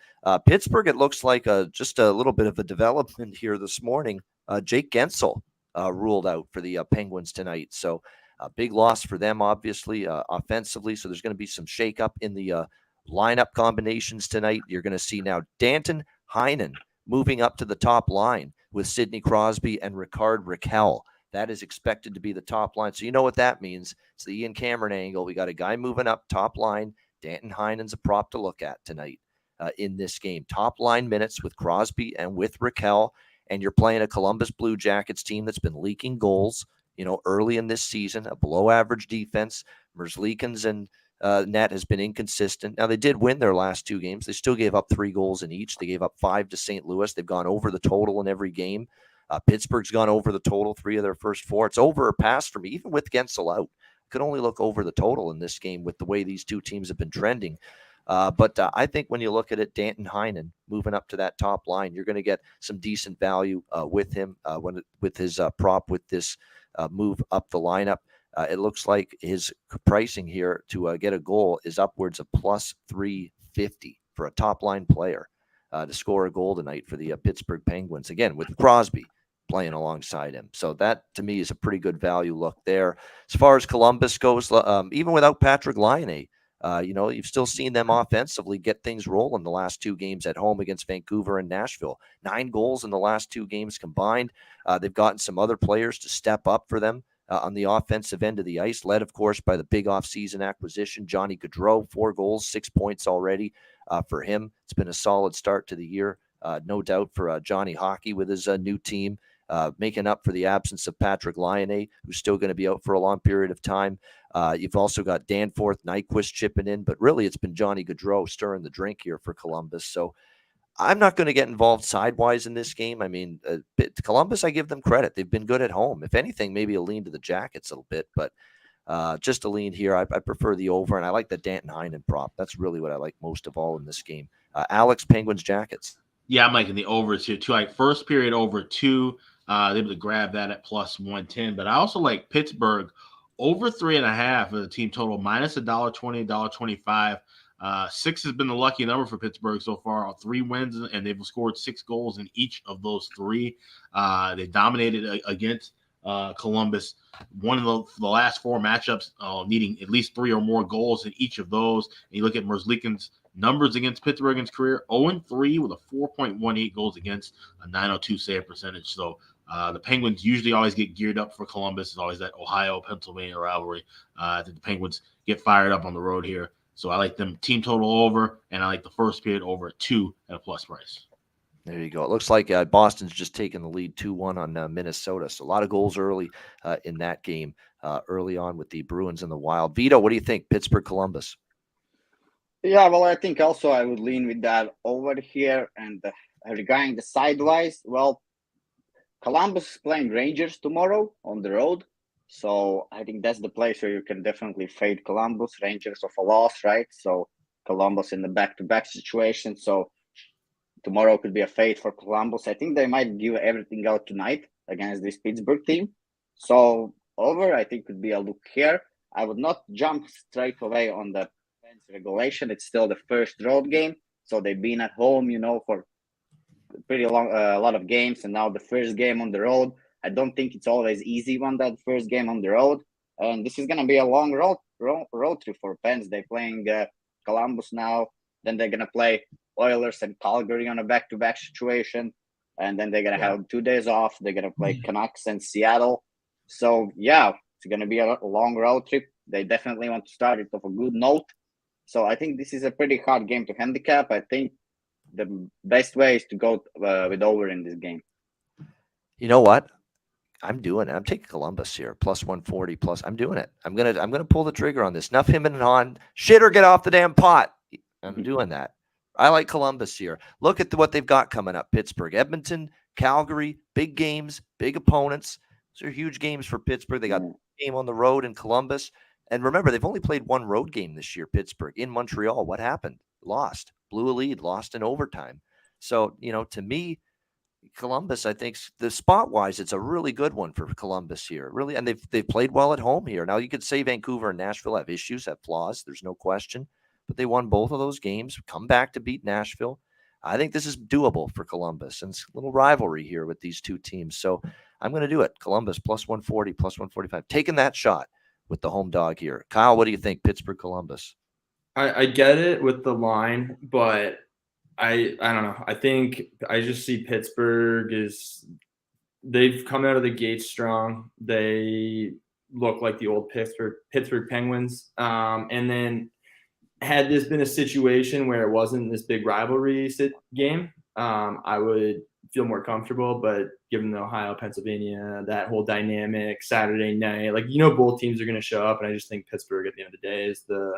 Pittsburgh, it looks like just a little bit of a development here this morning. Jake Gensel ruled out for the Penguins tonight. So a big loss for them, obviously, offensively. So there's going to be some shakeup in the lineup combinations tonight. You're going to see now Danton Heinen moving up to the top line with Sidney Crosby and Rickard Rakell. That is expected to be the top line. So you know what that means. It's the Ian Cameron angle. We got a guy moving up top line. Danton Heinen's a prop to look at tonight in this game. Top line minutes with Crosby and with Rakell. And you're playing a Columbus Blue Jackets team that's been leaking goals, early in this season, a below average defense. Merzlikins and net has been inconsistent. Now, they did win their last 2 games. They still gave up 3 goals in each. They gave up 5 to St. Louis. They've gone over the total in every game. Pittsburgh's gone over the total 3 of their first 4. It's over or past for me, even with Gensel out. Could only look over the total in this game with the way these two teams have been trending. But I think when you look at it, Danton Heinen moving up to that top line, you're going to get some decent value with him with his prop with this move up the lineup. It looks like his pricing here to get a goal is upwards of plus 350 for a top line player to score a goal tonight for the Pittsburgh Penguins. Again, with Crosby playing alongside him. So that, to me, is a pretty good value look there. As far as Columbus goes, even without Patrick Laine, you've still seen them offensively get things rolling the last 2 games at home against Vancouver and Nashville. 9 goals in the last 2 games combined. They've gotten some other players to step up for them on the offensive end of the ice, led, of course, by the big offseason acquisition, Johnny Gaudreau, 4 goals, 6 points already for him. It's been a solid start to the year, no doubt, for Johnny Hockey with his new team. Making up for the absence of Patrick Laine, who's still going to be out for a long period of time. You've also got Danforth, Nyquist chipping in, but really it's been Johnny Gaudreau stirring the drink here for Columbus. So I'm not going to get involved sidewise in this game. I mean, Columbus, I give them credit. They've been good at home. If anything, maybe a lean to the Jackets a little bit, but just a lean here. I prefer the over, and I like the Danton Heinen prop. That's really what I like most of all in this game. Alex, Penguins, Jackets. Yeah, I'm liking the overs here too. Like first period over 2. They're able to grab that at plus 110. But I also like Pittsburgh over 3.5 of the team total, minus $1.20, $1.25. 6 has been the lucky number for Pittsburgh so far. 3 wins, and they've scored 6 goals in each of those 3. They dominated against Columbus. One of the last 4 matchups needing at least 3 or more goals in each of those. And you look at Merzlikins' numbers against Pittsburgh in his career, 0-3 with a 4.18 goals against, a 902 save percentage. So the Penguins usually always get geared up for Columbus. It's always that Ohio-Pennsylvania rivalry. I think the Penguins get fired up on the road here. So I like them team total over, and I like the first period over 2 at a plus price. There you go. It looks like Boston's just taken the lead 2-1 on Minnesota. So a lot of goals early in that game, early on with the Bruins and the Wild. Vito, what do you think? Pittsburgh, Columbus. Yeah, well, I think also I would lean with that over here. And regarding the sidewise, well, Columbus is playing Rangers tomorrow on the road. So I think that's the place where you can definitely fade Columbus. Rangers of a loss, right? So Columbus in the back-to-back situation. So tomorrow could be a fade for Columbus. I think they might give everything out tonight against this Pittsburgh team. So over, I think, could be a look here. I would not jump straight away on the regulation. It's still the first road game. So they've been at home, for pretty long, a lot of games. And now the first game on the road. I don't think it's always easy on that first game on the road. And this is going to be a long road trip for Pens. They're playing Columbus now. Then they're going to play Oilers and Calgary on a back-to-back situation. And then they're going to have 2 days off. They're going to play Canucks and Seattle. So, yeah, it's going to be a long road trip. They definitely want to start it off a good note. So I think this is a pretty hard game to handicap. I think the best way is to go with over in this game. You know what? I'm doing it. I'm taking Columbus here, plus 140 plus. I'm doing it. I'm gonna pull the trigger on this. Enough him and Han. Shit or get off the damn pot. I'm doing that. I like Columbus here. Look at what they've got coming up. Pittsburgh, Edmonton, Calgary, big games, big opponents. Those are huge games for Pittsburgh. They got a game on the road in Columbus. And remember, they've only played 1 road game this year, Pittsburgh, in Montreal. What happened? Lost. Blew a lead. Lost in overtime. So, to me, Columbus, I think the spot-wise, it's a really good one for Columbus here. Really, and they've played well at home here. Now, you could say Vancouver and Nashville have issues, have flaws. There's no question. But they won both of those games, come back to beat Nashville. I think this is doable for Columbus. And it's a little rivalry here with these two teams. So I'm going to do it. Columbus, plus 140, plus 145. Taking that shot with the home dog here. Kyle, what do you think? Pittsburgh, Columbus. I get it with the line, but I don't know. I think I just see Pittsburgh they've come out of the gate strong. They look like the old Pittsburgh Penguins. And then had this been a situation where it wasn't this big rivalry game, I would feel more comfortable. But given the Ohio, Pennsylvania, that whole dynamic Saturday night, both teams are going to show up. And I just think Pittsburgh at the end of the day is the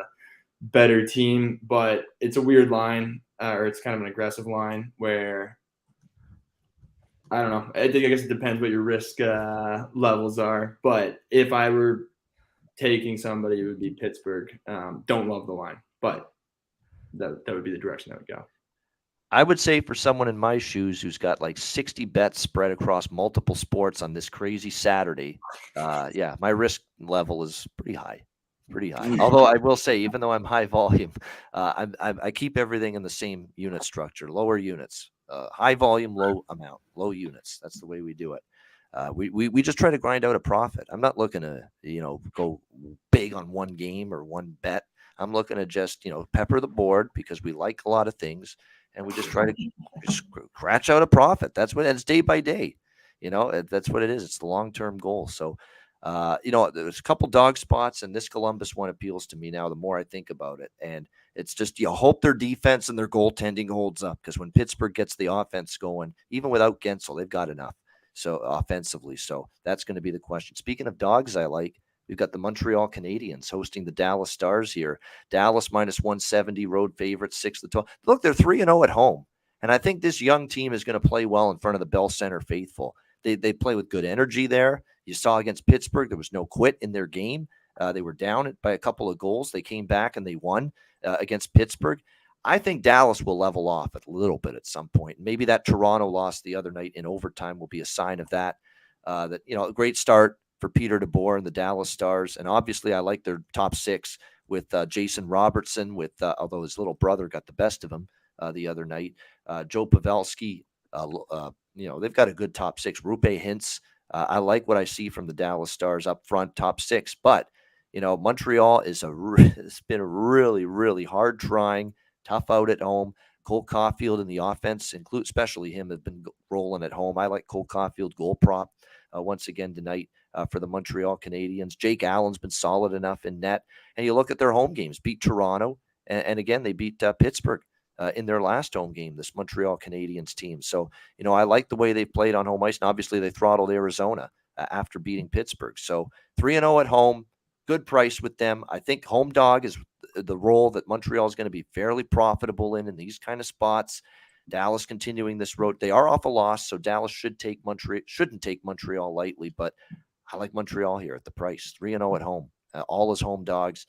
better team, but it's a weird line, or it's kind of an aggressive line where I don't know. I guess it depends what your risk levels are. But if I were taking somebody, it would be Pittsburgh. Don't love the line, but that would be the direction I would go. I would say for someone in my shoes who's got like 60 bets spread across multiple sports on this crazy Saturday, yeah, my risk level is pretty high. Pretty high. Although I will say, even though I'm high volume, I keep everything in the same unit structure, lower units, high volume, low amount, low units. That's the way we do it. We just try to grind out a profit. I'm not looking to go big on one game or one bet. I'm looking to just pepper the board because we like a lot of things, and we just try to scratch out a profit. That's what it's day by day. That's what it is. It's the long term goal. So. There's a couple dog spots, and this Columbus one appeals to me now the more I think about it. And it's just you hope their defense and their goaltending holds up, because when Pittsburgh gets the offense going, even without Gensel, they've got enough. So offensively, so that's going to be the question. Speaking of dogs, we've got the Montreal Canadiens hosting the Dallas Stars here. Dallas minus 170, road favorites, 6-12. Look, they're 3-0 at home, and I think this young team is going to play well in front of the Bell Center faithful. They play with good energy there. You saw against Pittsburgh, there was no quit in their game. They were down by a couple of goals. They came back and they won against Pittsburgh. I think Dallas will level off a little bit at some point. Maybe that Toronto loss the other night in overtime will be a sign of that. A great start for Peter DeBoer and the Dallas Stars. And obviously, I like their top six with Jason Robertson, although his little brother got the best of him the other night. Joe Pavelski. They've got a good top six. Rupe Hintz. I like what I see from the Dallas Stars up front, top six. But, Montreal it's been a really, really hard trying, tough out at home. Cole Caulfield in the offense, especially him, have been rolling at home. I like Cole Caulfield goal prop once again tonight for the Montreal Canadiens. Jake Allen's been solid enough in net. And you look at their home games, beat Toronto, and again, they beat Pittsburgh. In their last home game, this Montreal Canadiens team. So, I like the way they played on home ice. And obviously, they throttled Arizona after beating Pittsburgh. So 3-0 at home, good price with them. I think home dog is the role that Montreal is going to be fairly profitable in these kind of spots. Dallas continuing this road. They are off a loss, so Dallas shouldn't take Montreal lightly. But I like Montreal here at the price. 3-0 at home. All as home dogs,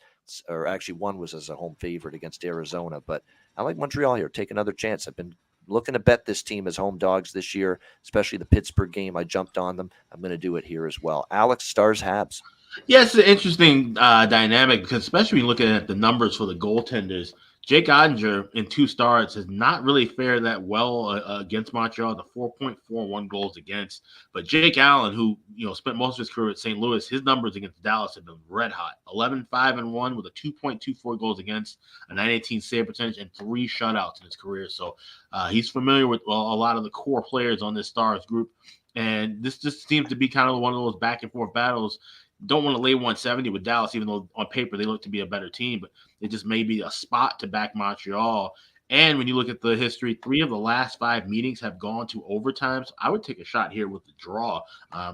or actually one was as a home favorite against Arizona. But I like Montreal here. Take another chance. I've been looking to bet this team as home dogs this year, especially the Pittsburgh game. I jumped on them. I'm going to do it here as well. Alex, Stars, Habs. Yeah, it's an interesting dynamic, because especially when you're looking at the numbers for the goaltenders, Jake Ottinger in 2 starts has not really fared that well against Montreal, the 4.41 goals against. But Jake Allen, who spent most of his career at St. Louis, his numbers against Dallas have been red hot. 11-5-1 with a 2.24 goals against, a .918 save percentage, and 3 shutouts in his career. So he's familiar with a lot of the core players on this Stars group. And this just seems to be kind of one of those back and forth battles. Don't want to lay 170 with Dallas, even though on paper they look to be a better team, but it just may be a spot to back Montreal. And when you look at the history, 3 of the last 5 meetings have gone to overtime. So I would take a shot here with the draw.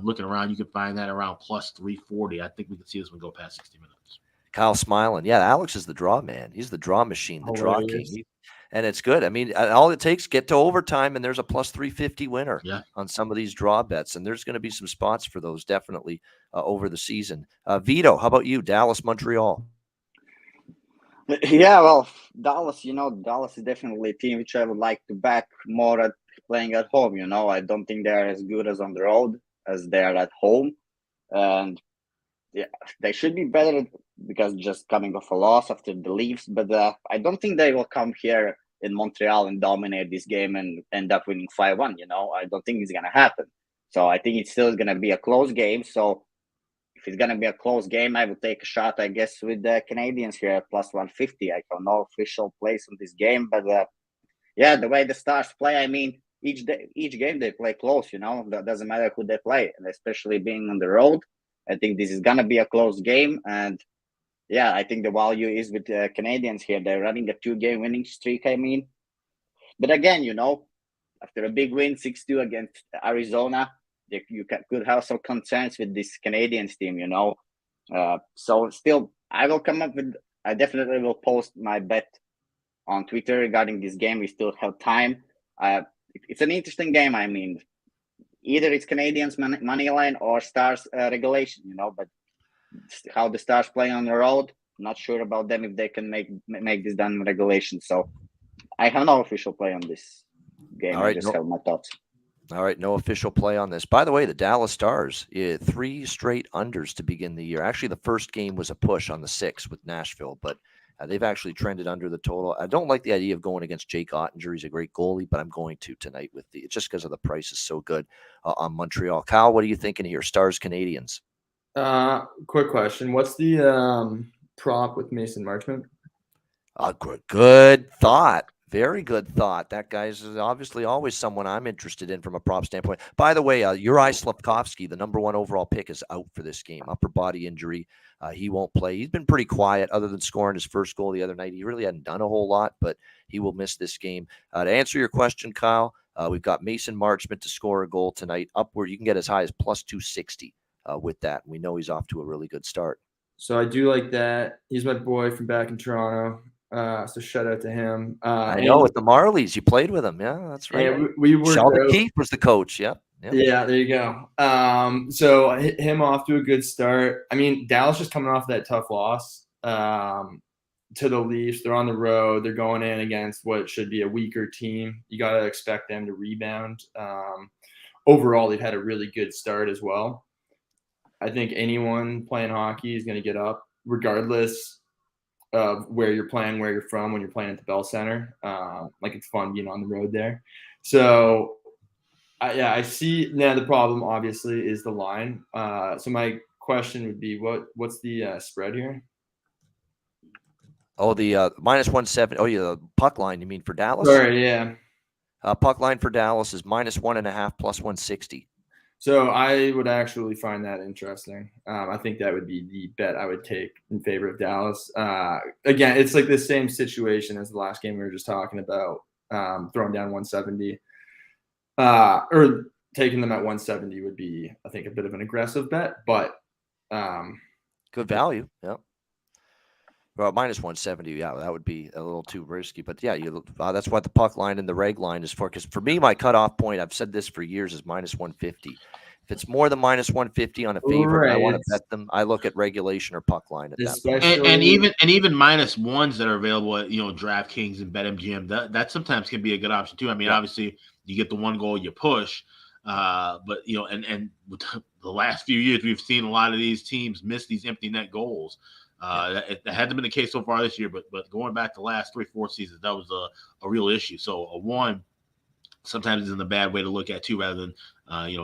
Looking around, you can find that around plus 340. I think we can see this one go past 60 minutes. Kyle smiling. Yeah, Alex is the draw man. He's the draw machine, the draw king. And it's good. I mean, all it takes, get to overtime, and there's a plus 350 winner on some of these draw bets. And there's going to be some spots for those definitely over the season. Vito, how about you? Dallas, Montreal. Yeah, well, Dallas, Dallas is definitely a team which I would like to back more at playing at home. I don't think they're as good as on the road as they are at home. And yeah, they should be better because just coming off a loss after the Leafs. But I don't think they will come here in Montreal and dominate this game and end up winning 5-1. I don't think it's going to happen. So I think it's still going to be a close game. So if it's going to be a close game, I will take a shot, I guess, with the Canadiens here at plus 150. I have no official place on this game. But yeah, the way the Stars play, I mean, each game they play close, That doesn't matter who they play. And especially being on the road, I think this is going to be a close game. And yeah, I think the value is with the Canadiens here. They're running a 2-game winning streak, I mean. But again, after a big win, 6-2 against Arizona, you could have some concerns with this Canadiens team, So still, I will come up with I definitely will post my bet on Twitter regarding this game. We still have time. It's an interesting game. I mean, either it's Canadiens money line or Stars regulation, but how the Stars play on the road, not sure about them if they can make this done in regulation. So I have no official play on this game. All right, I just have my thoughts. All right, no official play on this. By the way, the Dallas Stars, 3 straight unders to begin the year. Actually, the first game was a push on the 6 with Nashville, but they've actually trended under the total. I don't like the idea of going against Jake Ottinger. He's a great goalie, but I'm going to tonight just because of the price is so good on Montreal. Kyle, what are you thinking here? Stars, Canadiens. Quick question. What's the prop with Mason Marchment? Good thought. Very good thought. That guy's obviously always someone I'm interested in from a prop standpoint. By the way, Uri Slafkovsky, the number 1 overall pick, is out for this game. Upper body injury. He won't play. He's been pretty quiet other than scoring his first goal the other night. He really hadn't done a whole lot, but he will miss this game. To answer your question, Kyle, we've got Mason Marchment to score a goal tonight. Upward, you can get as high as plus 260 with that. We know he's off to a really good start. So I do like that. He's my boy from back in Toronto. So shout out to him. I know with the Marlies, you played with him. Yeah, that's right. And we worked Sheldon out. Keefe was the coach. Yeah. Yeah, there you go. So him off to a good start. I mean, Dallas just coming off that tough loss to the Leafs. They're on the road. They're going in against what should be a weaker team. You got to expect them to rebound. Overall, they've had a really good start as well. I think anyone playing hockey is going to get up regardless of where you're playing, where you're from, when you're playing at the Bell Center. It's fun being on the road there. So, I see now the problem obviously is the line. So my question would be, what's the spread here? Oh, the -170. Oh, yeah, the puck line. You mean for Dallas? Sorry, yeah. Puck line for Dallas is -1.5 plus 160. So I would actually find that interesting. I think that would be the bet I would take in favor of Dallas. Again, it's like the same situation as the last game we were just talking about, throwing down 170. Or taking them at 170 would be, I think, a bit of an aggressive bet, but good value. Yeah. Well, -170. Yeah, that would be a little too risky. But yeah, that's what the puck line and the reg line is for. Because for me, my cutoff point, I've said this for years, is -150. If it's more than -150 on a favorite, I want to bet them. I look at regulation or puck line at that point. And even -1s that are available at DraftKings and BetMGM, that sometimes can be a good option too. I mean, obviously you get the 1 goal, you push, but and with the last few years we've seen a lot of these teams miss these empty net goals. That hasn't been the case so far this year, but going back the last 3-4 seasons, that was a real issue. So a 1 sometimes isn't a bad way to look at too, rather than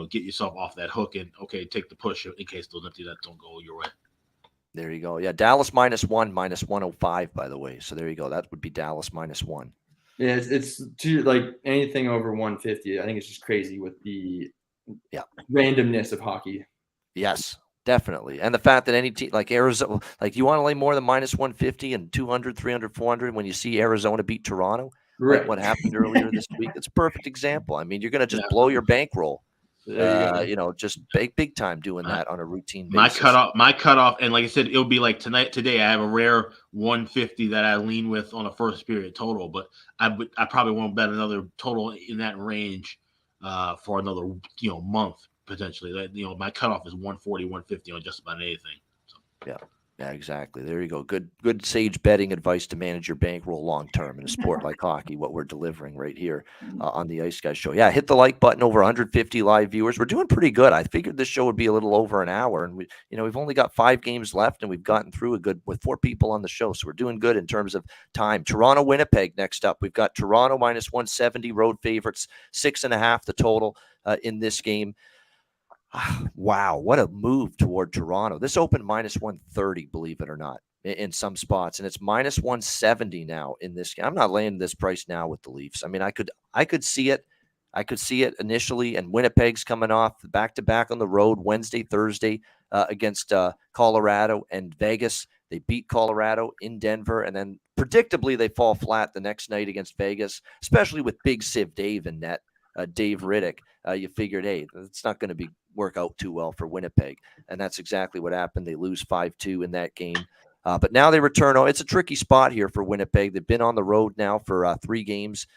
get yourself off that hook and take the push in case those empty nets don't go your way. There you go. Yeah, Dallas -1, -105, by the way. So there you go. That would be Dallas -1. Yeah, it's too, like, anything over 150. I think it's just crazy with the randomness of hockey. Yes. Definitely. And the fact that any team like Arizona, like you want to lay more than -150 and 200, 300, 400 when you see Arizona beat Toronto, right? Like what happened earlier this week. It's a perfect example. I mean, you're going to just blow your bankroll, just big time doing that on a routine basis. My cutoff. And like I said, it'll be like today, I have a rare 150 that I lean with on a first period total, but I probably won't bet another total in that range for another, month. Potentially, my cutoff is 140, 150 on just about anything. So. Yeah, exactly. There you go. Good sage betting advice to manage your bankroll long term in a sport like hockey. What we're delivering right here on the Ice Guys Show. Yeah, hit the like button. Over 150 live viewers. We're doing pretty good. I figured this show would be a little over an hour, and we've only got 5 games left, and we've gotten through with 4 people on the show, so we're doing good in terms of time. Toronto, Winnipeg next up. We've got Toronto -170 road favorites, 6.5 the total in this game. Wow, what a move toward Toronto. This opened -130, believe it or not, in some spots, and it's -170 now in this game. I'm not laying this price now with the Leafs. I mean, I could see it. I could see it initially, and Winnipeg's coming off back-to-back on the road Wednesday, Thursday against Colorado and Vegas. They beat Colorado in Denver, and then predictably they fall flat the next night against Vegas, especially with Big Siv Dave in net, Dave Riddick. You figured, hey, it's not going to work out too well for Winnipeg, and that's exactly what happened. They lose 5-2 in that game. But now they return. Oh, it's a tricky spot here for Winnipeg. They've been on the road now for 3 games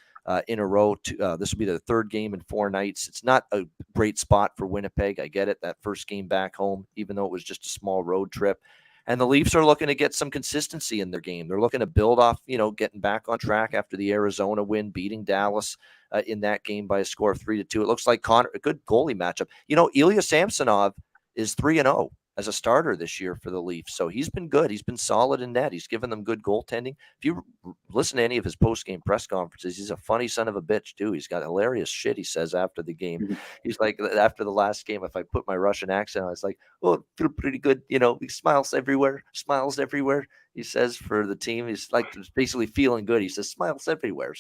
in a row. This will be their 3rd game in 4 nights. It's not a great spot for Winnipeg. I get it. That first game back home, even though it was just a small road trip. And the Leafs are looking to get some consistency in their game. They're looking to build off, getting back on track after the Arizona win, beating Dallas in that game by a score of 3-2. It looks like Connor, a good goalie matchup. Ilya Samsonov is 3-0 as a starter this year for the Leafs. So he's been good. He's been solid in net. He's given them good goaltending. If you listen to any of his post-game press conferences, he's a funny son of a bitch, too. He's got hilarious shit he says after the game. He's like, after the last game, if I put my Russian accent on, I was like, oh, I feel pretty good. He smiles everywhere, he says, for the team. He's like basically feeling good. He says, smiles everywhere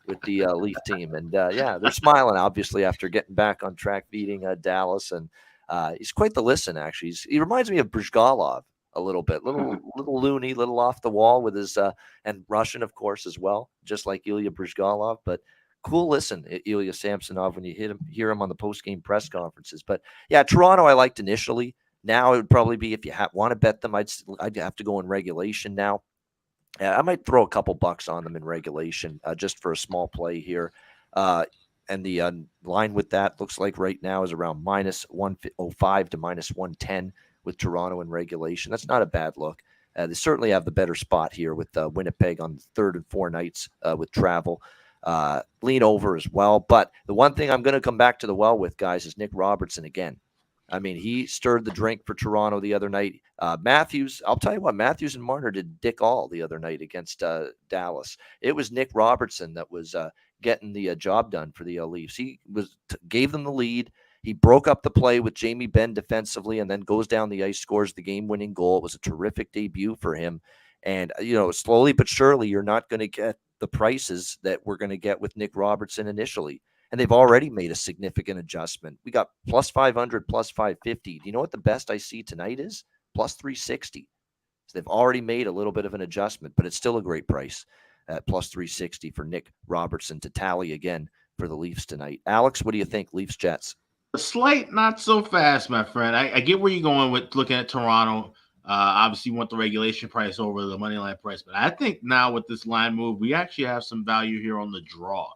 with the Leaf team. And, they're smiling, obviously, after getting back on track, beating Dallas. And he's quite the listen, actually. He reminds me of Brizgalov a little bit, little loony, little off the wall with his and Russian, of course, as well, just like Ilya Brizgalov. But cool listen, Ilya Samsonov, when you hear him on the post-game press conferences. But yeah, Toronto I liked initially. Now it would probably be, if you want to bet them, I'd have to go in regulation now. I might throw a couple bucks on them in regulation just for a small play here. And the line with that looks like right now is around -105 to -110 with Toronto in regulation. That's not a bad look. They certainly have the better spot here with Winnipeg on the 3rd and 4 nights with travel. Lean over as well. But the one thing I'm going to come back to the well with, guys, is Nick Robertson again. I mean, he stirred the drink for Toronto the other night. Matthews, I'll tell you what, Matthews and Marner did dick all the other night against Dallas. It was Nick Robertson that was getting the job done for the Leafs. He gave them the lead. He broke up the play with Jamie Benn defensively and then goes down the ice, scores the game-winning goal. It was a terrific debut for him. And, slowly but surely, you're not going to get the prices that we're going to get with Nick Robertson initially. And they've already made a significant adjustment. We got +500, +550. Do you know what the best I see tonight is? +360. So they've already made a little bit of an adjustment, but it's still a great price at +360 for Nick Robertson to tally again for the Leafs tonight. Alex, what do you think? Leafs Jets. A slight, not so fast, my friend. I get where you're going with looking at Toronto. Obviously, you want the regulation price over the money line price, but I think now with this line move, we actually have some value here on the draw.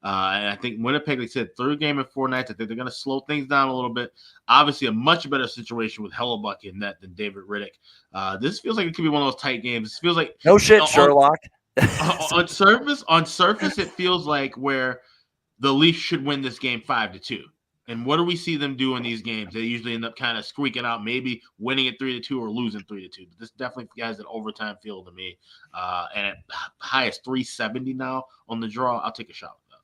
And I think Winnipeg, like I said, 3rd game in 4 nights. I think they're going to slow things down a little bit. Obviously, a much better situation with Hellebuck in net than David Riddick. This feels like it could be one of those tight games. It feels like no shit, Sherlock. on surface, it feels like where the Leafs should win this game 5-2. And what do we see them do in these games? They usually end up kind of squeaking out, maybe winning it 3-2 or losing 3-2. But this definitely has an overtime feel to me. And at high as 370 now on the draw, I'll take a shot with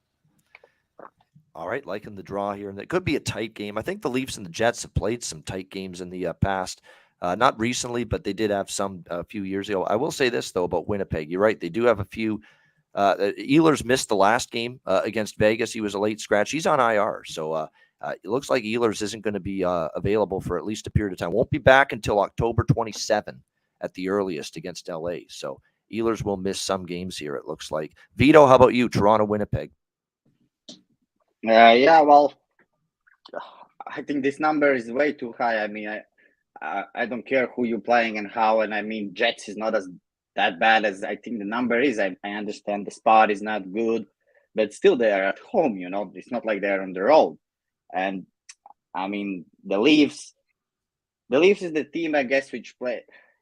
that. All right, liking the draw here. And it could be a tight game. I think the Leafs and the Jets have played some tight games in the past. Not recently, but they did have some a few years ago. I will say this, though, about Winnipeg. You're right. They do have a few. Ehlers missed the last game against Vegas. He was a late scratch. He's on IR. So it looks like Ehlers isn't going to be available for at least a period of time. Won't be back until October 27 at the earliest against LA. So Ehlers will miss some games here, it looks like. Vito, how about you? Toronto, Winnipeg. Yeah, well, I think this number is way too high. I mean, I don't care who you're playing and how. And I mean, Jets is not as that bad as I think the number is. I understand the spot is not good, but still they are at home, It's not like they're on the road. And I mean, the Leafs is the team, I guess, which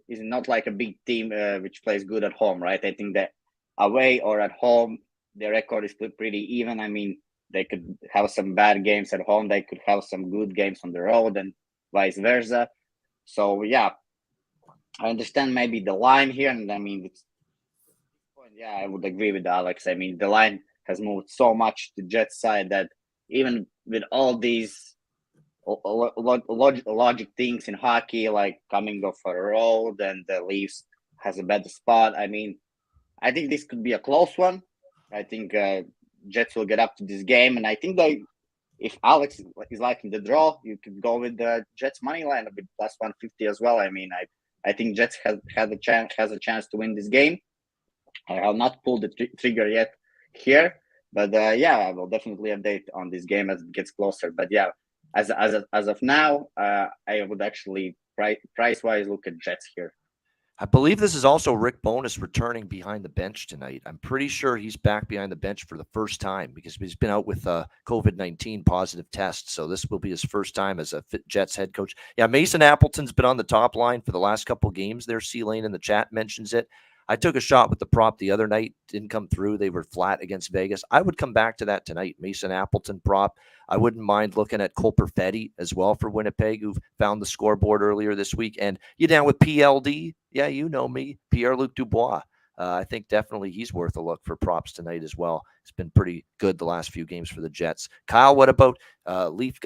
is not like a big team which plays good at home, right? I think that away or at home, their record is pretty even. I mean, they could have some bad games at home. They could have some good games on the road and vice versa. So, yeah, I understand maybe the line here. And I mean, I would agree with Alex. I mean, the line has moved so much to Jets side that even with all these logic things in hockey, like coming off a road and the Leafs has a better spot. I mean, I think this could be a close one. I think Jets will get up to this game. And I think if Alex is liking the draw, you could go with the Jets money line a bit +150 as well. I mean, I think Jets has a chance to win this game. I'll not pull the trigger yet here, but I will definitely update on this game as it gets closer. But yeah, as of now, I would actually price wise look at Jets here. I believe this is also Rick Bowness returning behind the bench tonight. I'm pretty sure he's back behind the bench for the first time because he's been out with a COVID-19 positive test. So this will be his first time as a Jets head coach. Yeah, Mason Appleton's been on the top line for the last couple of games there. C-Lane in the chat mentions it. I took a shot with the prop the other night. Didn't come through. They were flat against Vegas. I would come back to that tonight. Mason Appleton prop. I wouldn't mind looking at Cole Perfetti as well for Winnipeg, who found the scoreboard earlier this week. And you down with PLD? Yeah, you know me, Pierre-Luc Dubois. I think definitely he's worth a look for props tonight as well. It's been pretty good the last few games for the Jets. Kyle, what about Leaf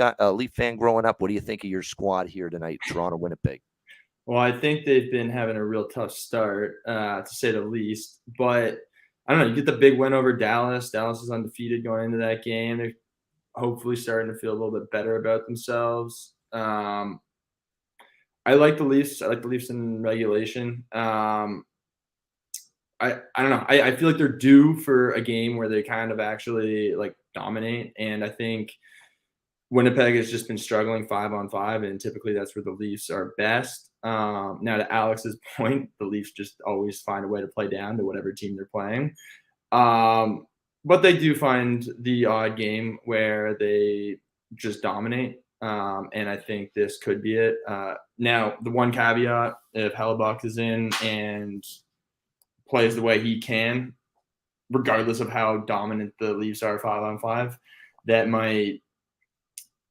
fan growing up? What do you think of your squad here tonight, Toronto, Winnipeg? Well, I think they've been having a real tough start, to say the least. But I don't know. You get the big win over Dallas. Dallas is undefeated going into that game. They're hopefully starting to feel a little bit better about themselves. I like the Leafs. I like the Leafs in regulation. I don't know. I feel like they're due for a game where they kind of actually like dominate. And I think Winnipeg has just been struggling 5-on-5, and typically that's where the Leafs are best. Now, to Alex's point, the Leafs just always find a way to play down to whatever team they're playing. But they do find the odd game where they just dominate. And I think this could be it. Now, the one caveat, if Hellebuck is in and plays the way he can, regardless of how dominant the Leafs are 5-on-5, that might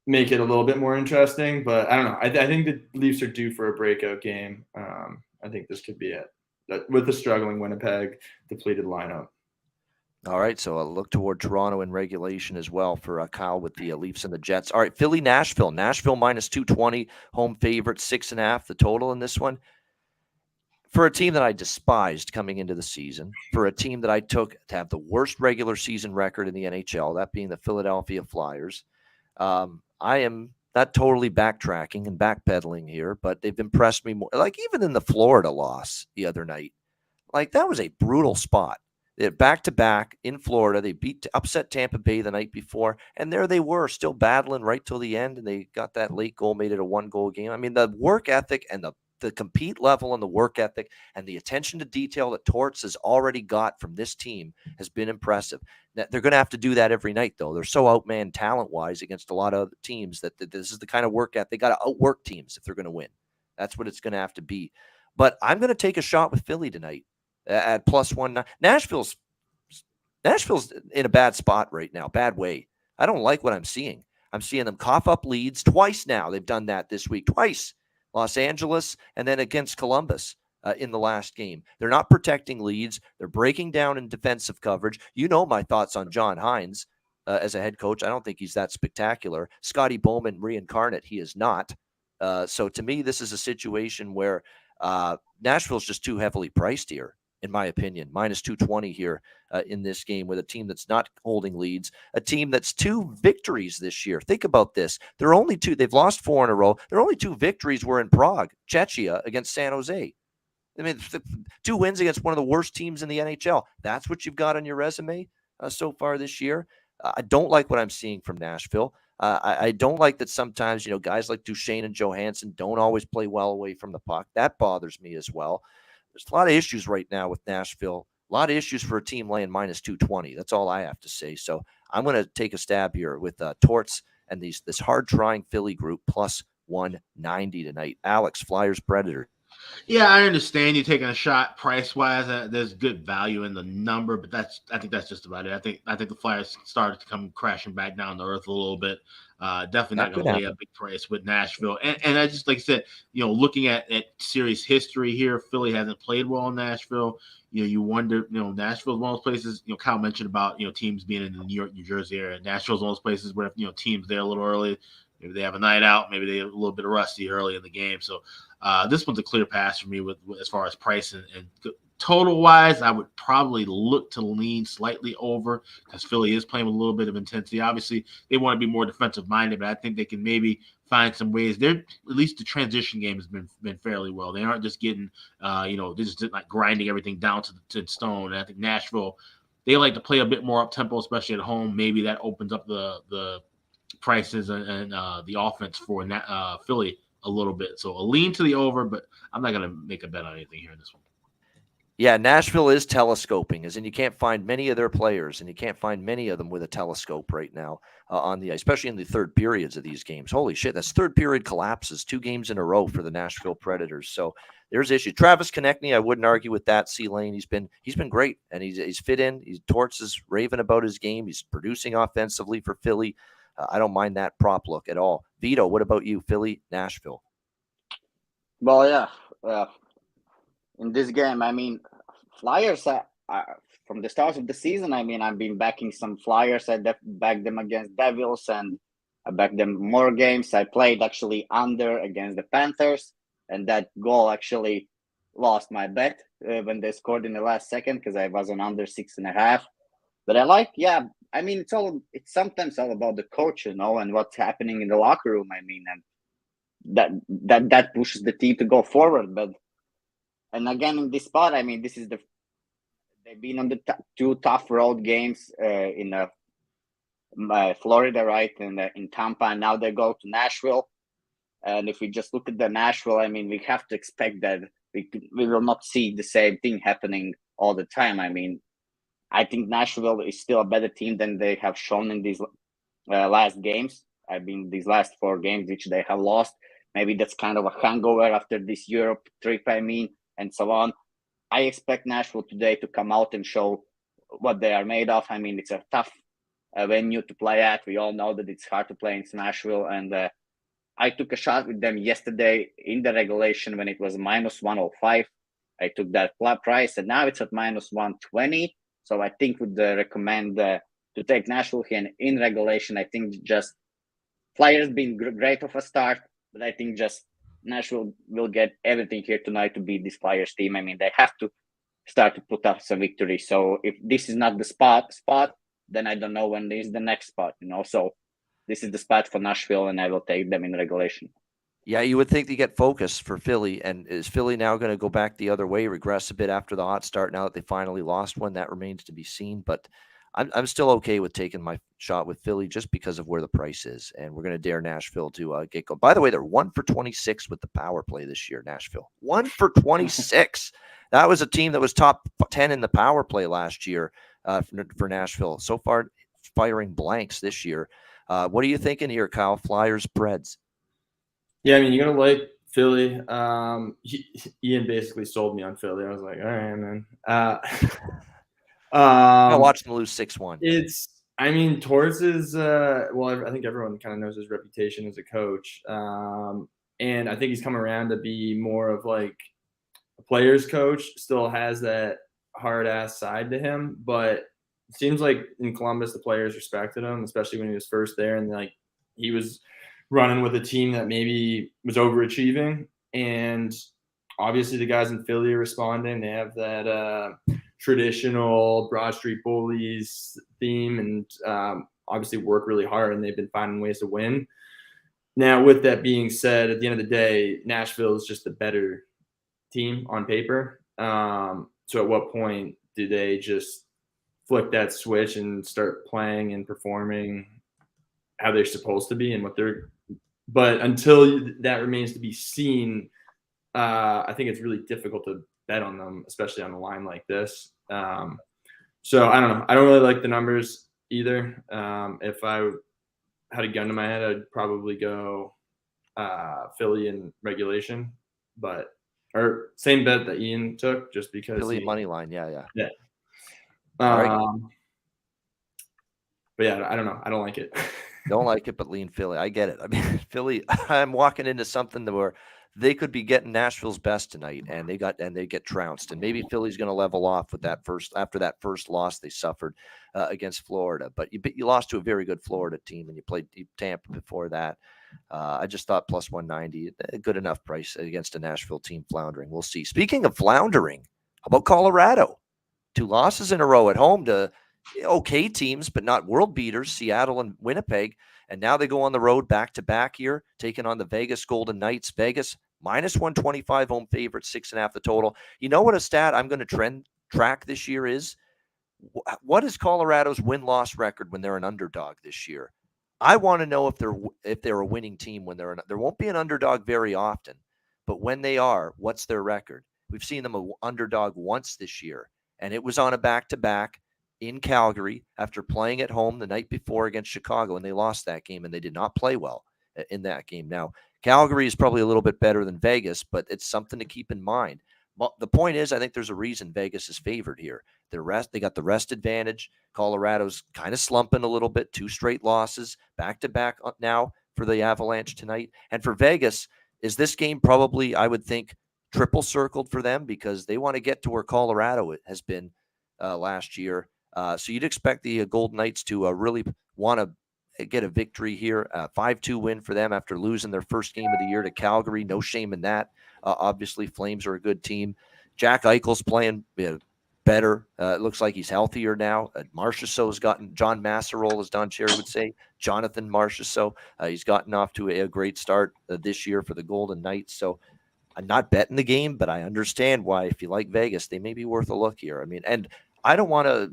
make it a little bit more interesting. But I don't know. I think the Leafs are due for a breakout game. I think this could be it. With the struggling Winnipeg depleted lineup. All right, so I'll look toward Toronto in regulation as well for Kyle with the Leafs and the Jets. All right, Philly, Nashville. Nashville minus 220, home favorite, 6.5, the total in this one. For a team that I despised coming into the season, for a team that I took to have the worst regular season record in the NHL, that being the Philadelphia Flyers, I am not totally backtracking and backpedaling here, but they've impressed me more. Like even in the Florida loss the other night, like that was a brutal spot. Back-to-back in Florida, they upset Tampa Bay the night before, and there they were, still battling right till the end, and they got that late goal, made it a one-goal game. I mean, the work ethic and the compete level and the work ethic and the attention to detail that Torts has already got from this team has been impressive. They're going to have to do that every night, though. They're so outmanned talent-wise against a lot of other teams that this is the kind of work ethic. They got to outwork teams if they're going to win. That's what it's going to have to be. But I'm going to take a shot with Philly tonight at +1. Nashville's in a bad spot right now, bad way. I don't like what I'm seeing. I'm seeing them cough up leads twice now. They've done that this week, twice. Los Angeles and then against Columbus in the last game. They're not protecting leads. They're breaking down in defensive coverage. You know my thoughts on John Hines as a head coach. I don't think he's that spectacular. Scotty Bowman reincarnate, he is not. So to me, this is a situation where Nashville's just too heavily priced here, in my opinion. Minus 220 here in this game with a team that's not holding leads, a team that's 2 victories this year. Think about this. They're only 2. They've lost 4 in a row. Their only 2 victories were in Prague, Czechia against San Jose. I mean, 2 wins against one of the worst teams in the NHL. That's what you've got on your resume so far this year. I don't like what I'm seeing from Nashville. I don't like that sometimes, guys like Duchesne and Johansson don't always play well away from the puck. That bothers me as well. There's a lot of issues right now with Nashville. A lot of issues for a team laying minus 220. That's all I have to say. So I'm going to take a stab here with Torts and this hard-trying Philly group +190 tonight. Alex, Flyers, Predators. Yeah, I understand you taking a shot price-wise. There's good value in the number, but I think that's just about it. I think the Flyers started to come crashing back down to earth a little bit. Definitely not going to lay a big price with Nashville. And I just, like I said, looking at series history here, Philly hasn't played well in Nashville. You wonder, Nashville's one of those places, Kyle mentioned about, teams being in the New York, New Jersey area. Nashville's one of those places where, teams there a little early, maybe they have a night out, maybe they're a little bit rusty early in the game. So this one's a clear pass for me with as far as price and total wise. I would probably look to lean slightly over because Philly is playing with a little bit of intensity. Obviously, they want to be more defensive minded, but I think they can maybe find some ways. At least the transition game has been fairly well. They aren't just getting, they're just like grinding everything down to stone. And I think Nashville, they like to play a bit more up tempo, especially at home. Maybe that opens up the prices and the offense for Philly a little bit. So a lean to the over, but I'm not going to make a bet on anything here in this one. Yeah, Nashville is telescoping, as in you can't find many of their players, and you can't find many of them with a telescope right now on the ice, especially in the third periods of these games. Holy shit, that's third period collapses, 2 games in a row for the Nashville Predators. So there's issue. Travis Konechny, I wouldn't argue with that. C-Lane, he's been Great, and he's fit in. Torts is raving about his game. He's producing offensively for Philly. I don't mind that prop look at all. Vito, what about you? Philly, Nashville. Well, yeah. In this game, I mean, Flyers, from the start of the season, I mean, I've been backing some Flyers. I backed them against Devils, and I backed them more games. I played actually under against the Panthers, and that goal actually lost my bet when they scored in the last second because I was on under 6.5. But I mean, it's sometimes all about the coach, and what's happening in the locker room. I mean, and that pushes the team to go forward. And again, in this spot, I mean, they've been on the 2 tough road games in Florida, right, and in Tampa, and now they go to Nashville. And if we just look at the Nashville, I mean, we have to expect that we will not see the same thing happening all the time. I mean, I think Nashville is still a better team than they have shown in these last games. I mean, these last 4 games, which they have lost. Maybe that's kind of a hangover after this Europe trip, I mean, and so on. I expect Nashville today to come out and show what they are made of. I mean, it's a tough venue to play at. We all know that it's hard to play in Nashville. And I took a shot with them yesterday in the regulation when it was -105. I took that price, and now it's at -120. So I think would recommend to take Nashville here in regulation. I think just Flyers been great of a start, but I think just Nashville will get everything here tonight to beat this Flyers team. I mean, they have to start to put up some victory. So if this is not the spot, then I don't know when is the next spot, So this is the spot for Nashville, and I will take them in regulation. Yeah, you would think they get focused for Philly. And is Philly now going to go back the other way, regress a bit after the hot start now that they finally lost one? That remains to be seen. But I'm still okay with taking my shot with Philly just because of where the price is. And we're going to dare Nashville to get going. By the way, they're 1 for 26 with the power play this year, Nashville. 1 for 26. That was a team that was top 10 in the power play last year for Nashville. So far, firing blanks this year. What are you thinking here, Kyle? Flyers, Preds? Yeah, I mean, you're going to like Philly. Ian basically sold me on Philly. I was like, all right, man. I watched them lose 6-1. I mean, Torts is, I think everyone kind of knows his reputation as a coach. And I think he's come around to be more of like a player's coach, still has that hard ass side to him. But it seems like in Columbus, the players respected him, especially when he was first there. And like he was running with a team that maybe was overachieving. And obviously the guys in Philly are responding. They have that traditional Broad Street Bullies theme and obviously work really hard, and they've been finding ways to win. Now, with that being said, at the end of the day, Nashville is just a better team on paper. So at what point do they just flick that switch and start playing and performing how they're supposed to be and what they're – but until that remains to be seen, I think it's really difficult to bet on them, especially on a line like this. So I don't know. I don't really like the numbers either. If I had a gun to my head, I'd probably go Philly in regulation, or same bet that Ian took, just because Philly money line. Yeah. All right. But yeah, I don't know. I don't like it. Don't like it, but lean Philly. I get it. I mean, Philly, I'm walking into something where they could be getting Nashville's best tonight, and they get trounced. And maybe Philly's going to level off with after that first loss they suffered against Florida. But you lost to a very good Florida team, and you played Tampa before that. I just thought plus 190, a good enough price against a Nashville team floundering. We'll see. Speaking of floundering, how about Colorado? 2 losses in a row at home to okay teams, but not world beaters, Seattle and Winnipeg. And now they go on the road back-to-back here, taking on the Vegas Golden Knights. Vegas, -125 home favorite, 6.5 the total. You know what a stat I'm going to trend track this year is? What is Colorado's win-loss record when they're an underdog this year? I want to know if they're a winning team when there won't be an underdog very often, but when they are, what's their record? We've seen them an underdog once this year, and it was on a back-to-back in Calgary after playing at home the night before against Chicago, and they lost that game, and they did not play well in that game. Now, Calgary is probably a little bit better than Vegas, but it's something to keep in mind. The point is, I think there's a reason Vegas is favored here. They got the rest advantage. Colorado's kind of slumping a little bit, 2 straight losses, back-to-back now for the Avalanche tonight. And for Vegas, is this game probably, I would think, triple circled for them because they want to get to where Colorado has been last year. So you'd expect the Golden Knights to really want to get a victory here. 5-2 win for them after losing their first game of the year to Calgary. No shame in that. Obviously, Flames are a good team. Jack Eichel's playing better. It looks like he's healthier now. Marchessault's gotten, John Masserole, as Don Cherry would say, Jonathan Marchessault. He's gotten off to a great start this year for the Golden Knights. So I'm not betting the game, but I understand why, if you like Vegas, they may be worth a look here. I mean, and I don't want to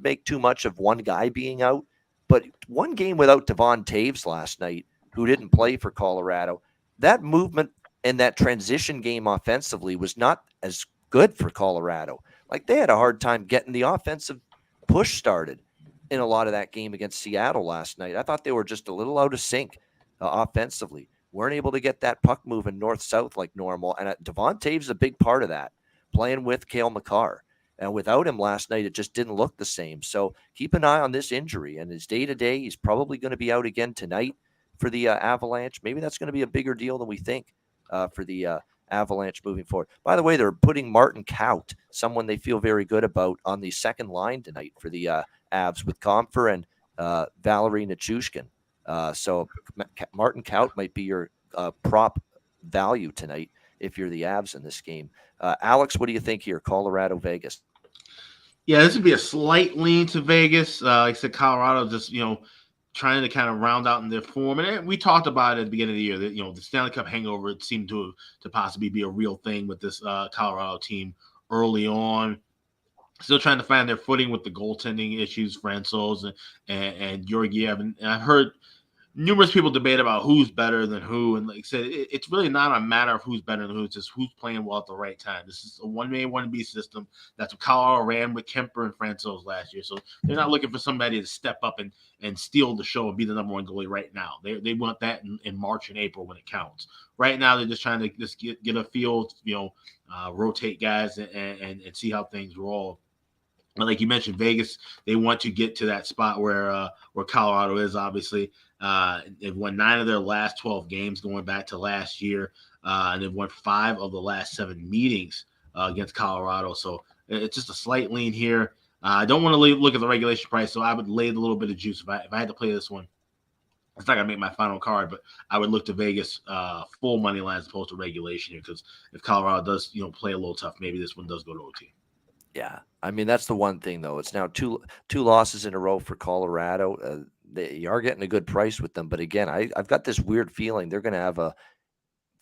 make too much of one guy being out, but one game without Devon Taves last night, who didn't play for Colorado, that movement and that transition game offensively was not as good for Colorado. Like, they had a hard time getting the offensive push started in a lot of that game against Seattle last night. I thought they were just a little out of sync offensively. Weren't able to get that puck moving north-south like normal. And Devon Taves is a big part of that, playing with Cale Makar. And without him last night, it just didn't look the same. So keep an eye on this injury. And his day-to-day, he's probably going to be out again tonight for the Avalanche. Maybe that's going to be a bigger deal than we think for the Avalanche moving forward. By the way, they're putting Martin Kaut, someone they feel very good about, on the second line tonight for the Avs with Comfer and Valerie Nichushkin. So Martin Kaut might be your prop value tonight if you're the Avs in this game. Alex, what do you think here? Colorado, Vegas. Yeah, this would be a slight lean to Vegas. Like I said, Colorado just, trying to kind of round out in their form. And we talked about it at the beginning of the year that, the Stanley Cup hangover, it seemed to possibly be a real thing with this Colorado team early on. Still trying to find their footing with the goaltending issues, Francouz and Georgiev. And I've heard numerous people debate about who's better than who. And like I said, it's really not a matter of who's better than who. It's just who's playing well at the right time. This is a 1A, 1B system. That's what Colorado ran with Kemper and Francouz last year. So they're not looking for somebody to step up and steal the show and be the number one goalie right now. They want that in March and April when it counts. Right now, they're just trying to just get a feel, rotate guys and see how things roll. But like you mentioned, Vegas, they want to get to that spot where Colorado is, obviously. They've won 9 of their last 12 games going back to last year, and they've won 5 of the last 7 meetings against Colorado. So it's just a slight lean here. I don't want to look at the regulation price, so I would lay a little bit of juice. If I had to play this one, it's not going to make my final card, but I would look to Vegas full money line as opposed to regulation here, because if Colorado does play a little tough, maybe this one does go to OT. Yeah, I mean, that's the one thing, though. It's now two losses in a row for Colorado. They are getting a good price with them. But again, I've got this weird feeling they're going to have a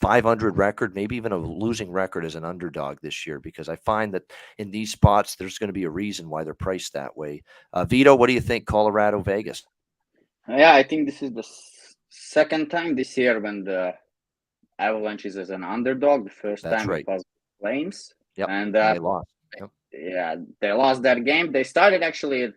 500 record, maybe even a losing record as an underdog this year, because I find that in these spots, there's going to be a reason why they're priced that way. Vito, what do you think, Colorado, Vegas? Yeah, I think this is the second time this year when the Avalanche is as an underdog. The first time right. It was Flames. Yep. And they lost. Yep. Yeah, they lost that game. They started actually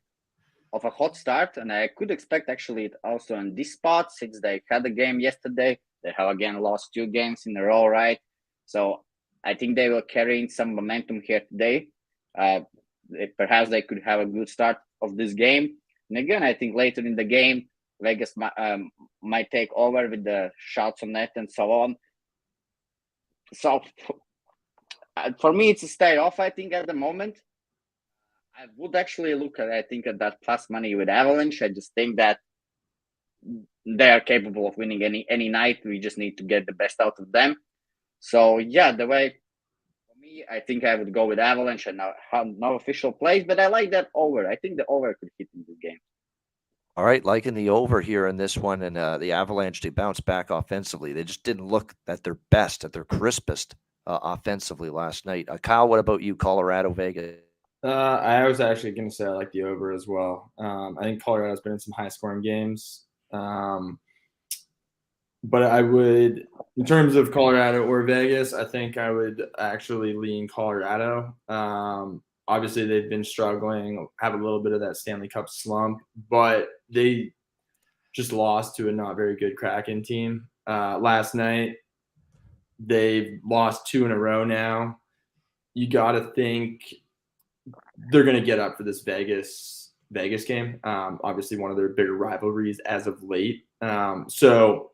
of a hot start, and I could expect actually also in this spot, since they had a game yesterday, they have again lost 2 games in a row, right? So I think they will carry some momentum here today. Perhaps they could have a good start of this game. And again, I think later in the game, Vegas might take over with the shots on net and so on. So for me, it's a stay off, I think, at the moment. I would actually look at that plus money with Avalanche. I just think that they are capable of winning any night. We just need to get the best out of them. So yeah, the way for me, I think I would go with Avalanche, and no official plays, but I like that over. I think the over could hit in this game. All right, liking the over here in this one, and the Avalanche, they bounced back offensively. They just didn't look at their best, at their crispest offensively last night. Kyle, what about you, Colorado, Vegas? I was actually going to say I like the over as well. I think Colorado's been in some high-scoring games. But I would, in terms of Colorado or Vegas, I think I would actually lean Colorado. Obviously, they've been struggling, have a little bit of that Stanley Cup slump, but they just lost to a not very good Kraken team last night. They've lost 2 in a row now. You got to think they're going to get up for this Vegas game. Obviously, one of their bigger rivalries as of late. So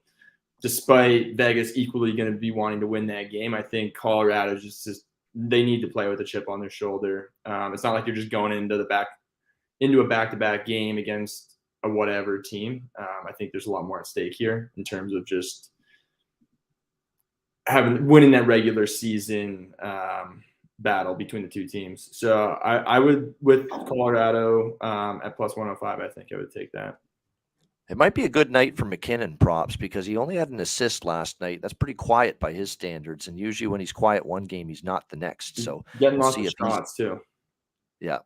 despite Vegas equally going to be wanting to win that game, I think Colorado just they need to play with a chip on their shoulder. It's not like you're just going into a back-to-back game against a whatever team. I think there's a lot more at stake here in terms of just winning that regular season battle between the two teams. So I would, with Colorado at plus 105, I think I would take that. It might be a good night for McKinnon props because he only had an assist last night. That's pretty quiet by his standards. And usually when he's quiet one game, he's not the next. So getting lots of shots too. Yeah,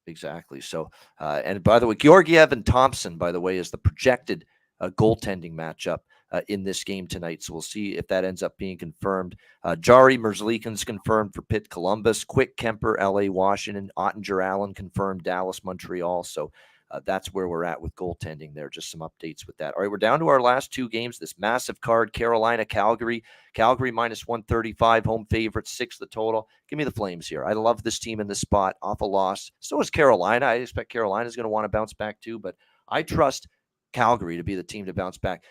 exactly. So, and by the way, Georgiev and Thompson, by the way, is the projected goaltending matchup in this game tonight. So we'll see if that ends up being confirmed. Jari Merzlikin's confirmed for Pitt Columbus, Quick Kemper, LA Washington, Ottinger Allen confirmed Dallas Montreal. So that's where we're at with goaltending there. Just some updates with that. All right, we're down to our last 2 games. This massive card, Carolina, Calgary. Calgary minus 135, home favorite, 6 the total. Give me the Flames here. I love this team in this spot. Off a loss. So is Carolina. I expect Carolina's going to want to bounce back too, but I trust Calgary to be the team to bounce back.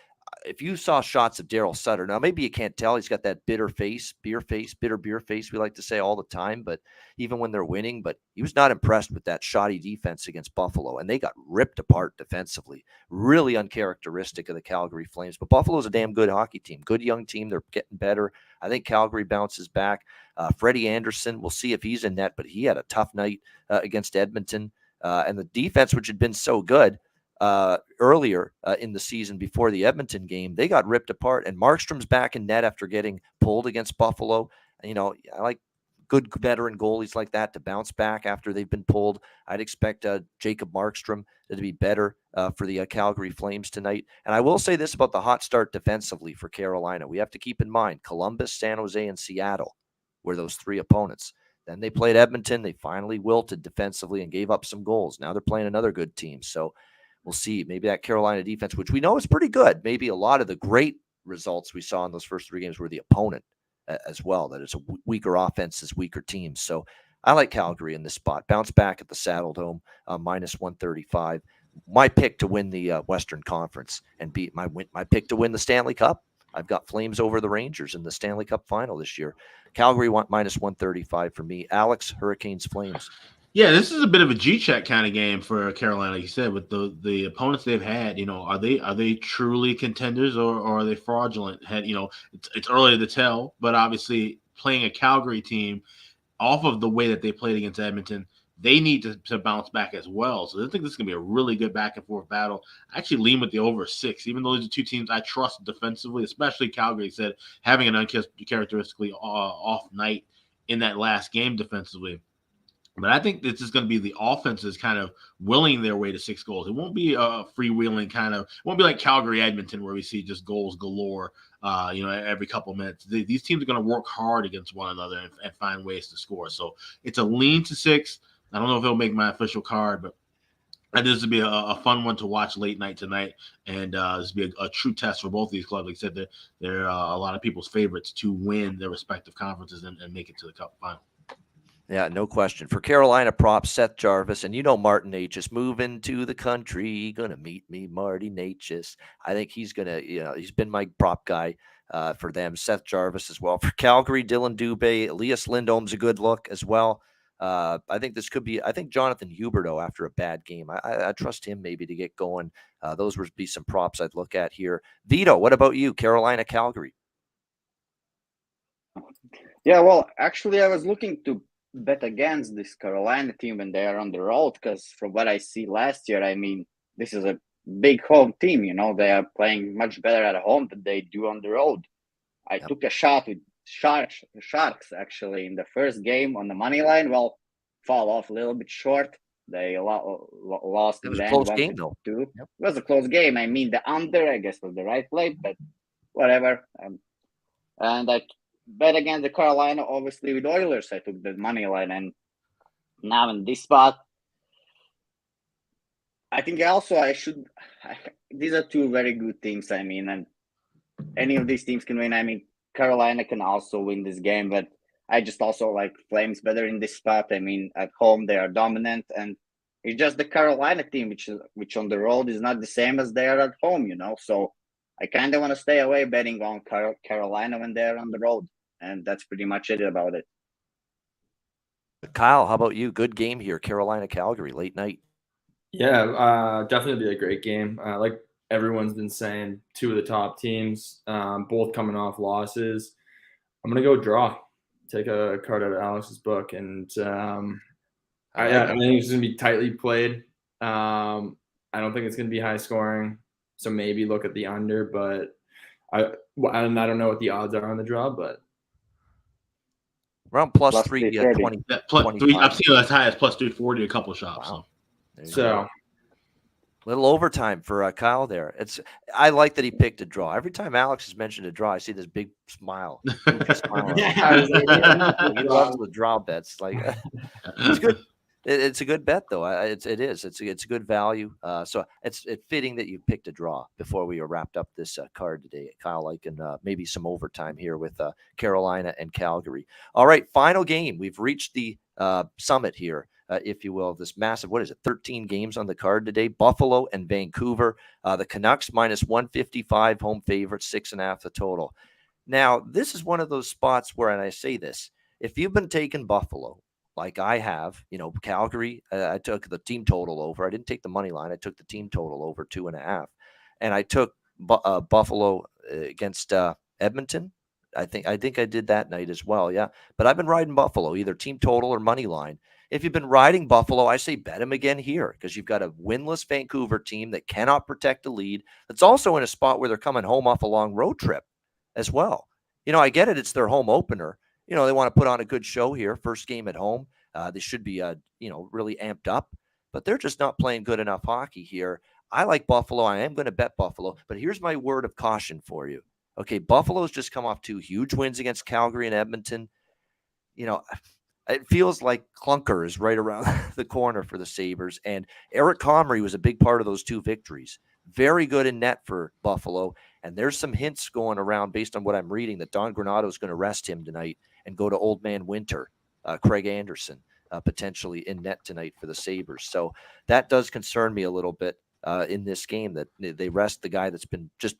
If you saw shots of Daryl Sutter, now maybe you can't tell. He's got that bitter beer face, we like to say all the time, but even when they're winning, but he was not impressed with that shoddy defense against Buffalo, and they got ripped apart defensively. Really uncharacteristic of the Calgary Flames, but Buffalo's a damn good hockey team, good young team. They're getting better. I think Calgary bounces back. Freddie Anderson, we'll see if he's in net, but he had a tough night against Edmonton, and the defense, which had been so good earlier in the season before the Edmonton game, they got ripped apart, and Markstrom's back in net after getting pulled against Buffalo. You know, I like good veteran goalies like that to bounce back after they've been pulled. I'd expect Jacob Markstrom to be better for the Calgary Flames tonight. And I will say this about the hot start defensively for Carolina. We have to keep in mind Columbus, San Jose, and Seattle were those 3 opponents. Then they played Edmonton. They finally wilted defensively and gave up some goals. Now they're playing another good team. So we'll see. Maybe that Carolina defense, which we know is pretty good, maybe a lot of the great results we saw in those first 3 games were the opponent as well. That it's a weaker offense as weaker teams. So I like Calgary in this spot. Bounce back at the Saddle Dome, minus 135. My pick to win the Western Conference and beat my pick to win the Stanley Cup. I've got Flames over the Rangers in the Stanley Cup final this year. Calgary minus 135 for me. Alex, Hurricanes, Flames. Yeah, this is a bit of a G-check kind of game for Carolina, like you said, with the opponents they've had. You know, are they truly contenders or are they fraudulent? It's early to tell, but obviously playing a Calgary team off of the way that they played against Edmonton, they need to bounce back as well. So I think this is going to be a really good back and forth battle. I actually lean with the over 6, even though these are 2 teams I trust defensively, especially Calgary said having an uncharacteristically off night in that last game defensively. But I think this is going to be the offenses kind of willing their way to 6 goals. It won't be a freewheeling kind of – it won't be like Calgary-Edmonton where we see just goals galore, every couple of minutes. These teams are going to work hard against one another and find ways to score. So it's a lean to 6. I don't know if it'll make my official card, but I think this would be a fun one to watch late night tonight. And this would be a true test for both these clubs. Like I said, they're a lot of people's favorites to win their respective conferences and make it to the Cup final. Yeah, no question. For Carolina props, Seth Jarvis, and Martin Necas moving to the country, gonna meet me, Marty Necas. I think he's gonna, he's been my prop guy for them. Seth Jarvis as well. For Calgary, Dylan Dubé, Elias Lindholm's a good look as well. I think this could be, I think Jonathan Huberdeau after a bad game. I trust him maybe to get going. Those would be some props I'd look at here. Vito, what about you? Carolina, Calgary. Yeah, well, actually, I was looking to bet against this Carolina team when they are on the road, because from what I see last year, I mean, this is a big home team. They are playing much better at home than they do on the road. I took a shot with Sharks actually in the first game on the money line. Well, fall off a little bit short. They lost It in was the a end close 1 game, to though. 2. Yep. It was a close game. I mean, the under, I guess, was the right play, but whatever. And I bet against the Carolina, obviously, with Oilers. I took the money line. And now in this spot, I think also these are two very good teams. I mean, and any of these teams can win. I mean, Carolina can also win this game, but I just also like Flames better in this spot. I mean, at home they are dominant, and it's just the Carolina team, which on the road is not the same as they are at home. So I kind of want to stay away betting on Carolina when they're on the road, and that's pretty much it about it. Kyle, how about you? Good game here, Carolina, Calgary, late night. Yeah, definitely be a great game. Like everyone's been saying, two of the top teams, both coming off losses. I'm gonna go draw. Take a card out of Alex's book, and I think it's gonna be tightly played. I don't think it's gonna be high scoring, so maybe look at the under. But I don't know what the odds are on the draw, but around plus Plus 320. 330. Yeah, plus 3. I've seen as high as plus 340 a couple of shops. Wow. so Little overtime for Kyle there. I like that he picked a draw. Every time Alex has mentioned a draw, I see this big smile. Goofy smile. I was like, He loves the draw bets. Like it's good. It's a good bet though. It is. It's a good value. So it's fitting that you picked a draw before we wrapped up this card today, Kyle. Like and maybe some overtime here with Carolina and Calgary. All right, final game. We've reached the summit here. If you will, this massive, 13 games on the card today, Buffalo and Vancouver. The Canucks minus 155, home favorites, 6.5 the total. Now, this is one of those spots where, and I say this, if you've been taking Buffalo, like I have, Calgary, I took the team total over. I didn't take the money line. I took the team total over 2.5. And I took Buffalo against Edmonton. I think I did that night as well. Yeah. But I've been riding Buffalo, either team total or money line. If you've been riding Buffalo, I say bet them again here because you've got a winless Vancouver team that cannot protect a lead. That's also in a spot where they're coming home off a long road trip as well. I get it. It's their home opener. They want to put on a good show here. First game at home. They should be, really amped up, but they're just not playing good enough hockey here. I like Buffalo. I am going to bet Buffalo, but here's my word of caution for you. Okay, Buffalo's just come off 2 huge wins against Calgary and Edmonton. It feels like clunker is right around the corner for the Sabres, and Eric Comrie was a big part of those 2 victories. Very good in net for Buffalo, and there's some hints going around based on what I'm reading that Don Granato is going to rest him tonight and go to Old Man Winter, Craig Anderson, potentially in net tonight for the Sabres. So that does concern me a little bit in this game that they rest the guy that's been just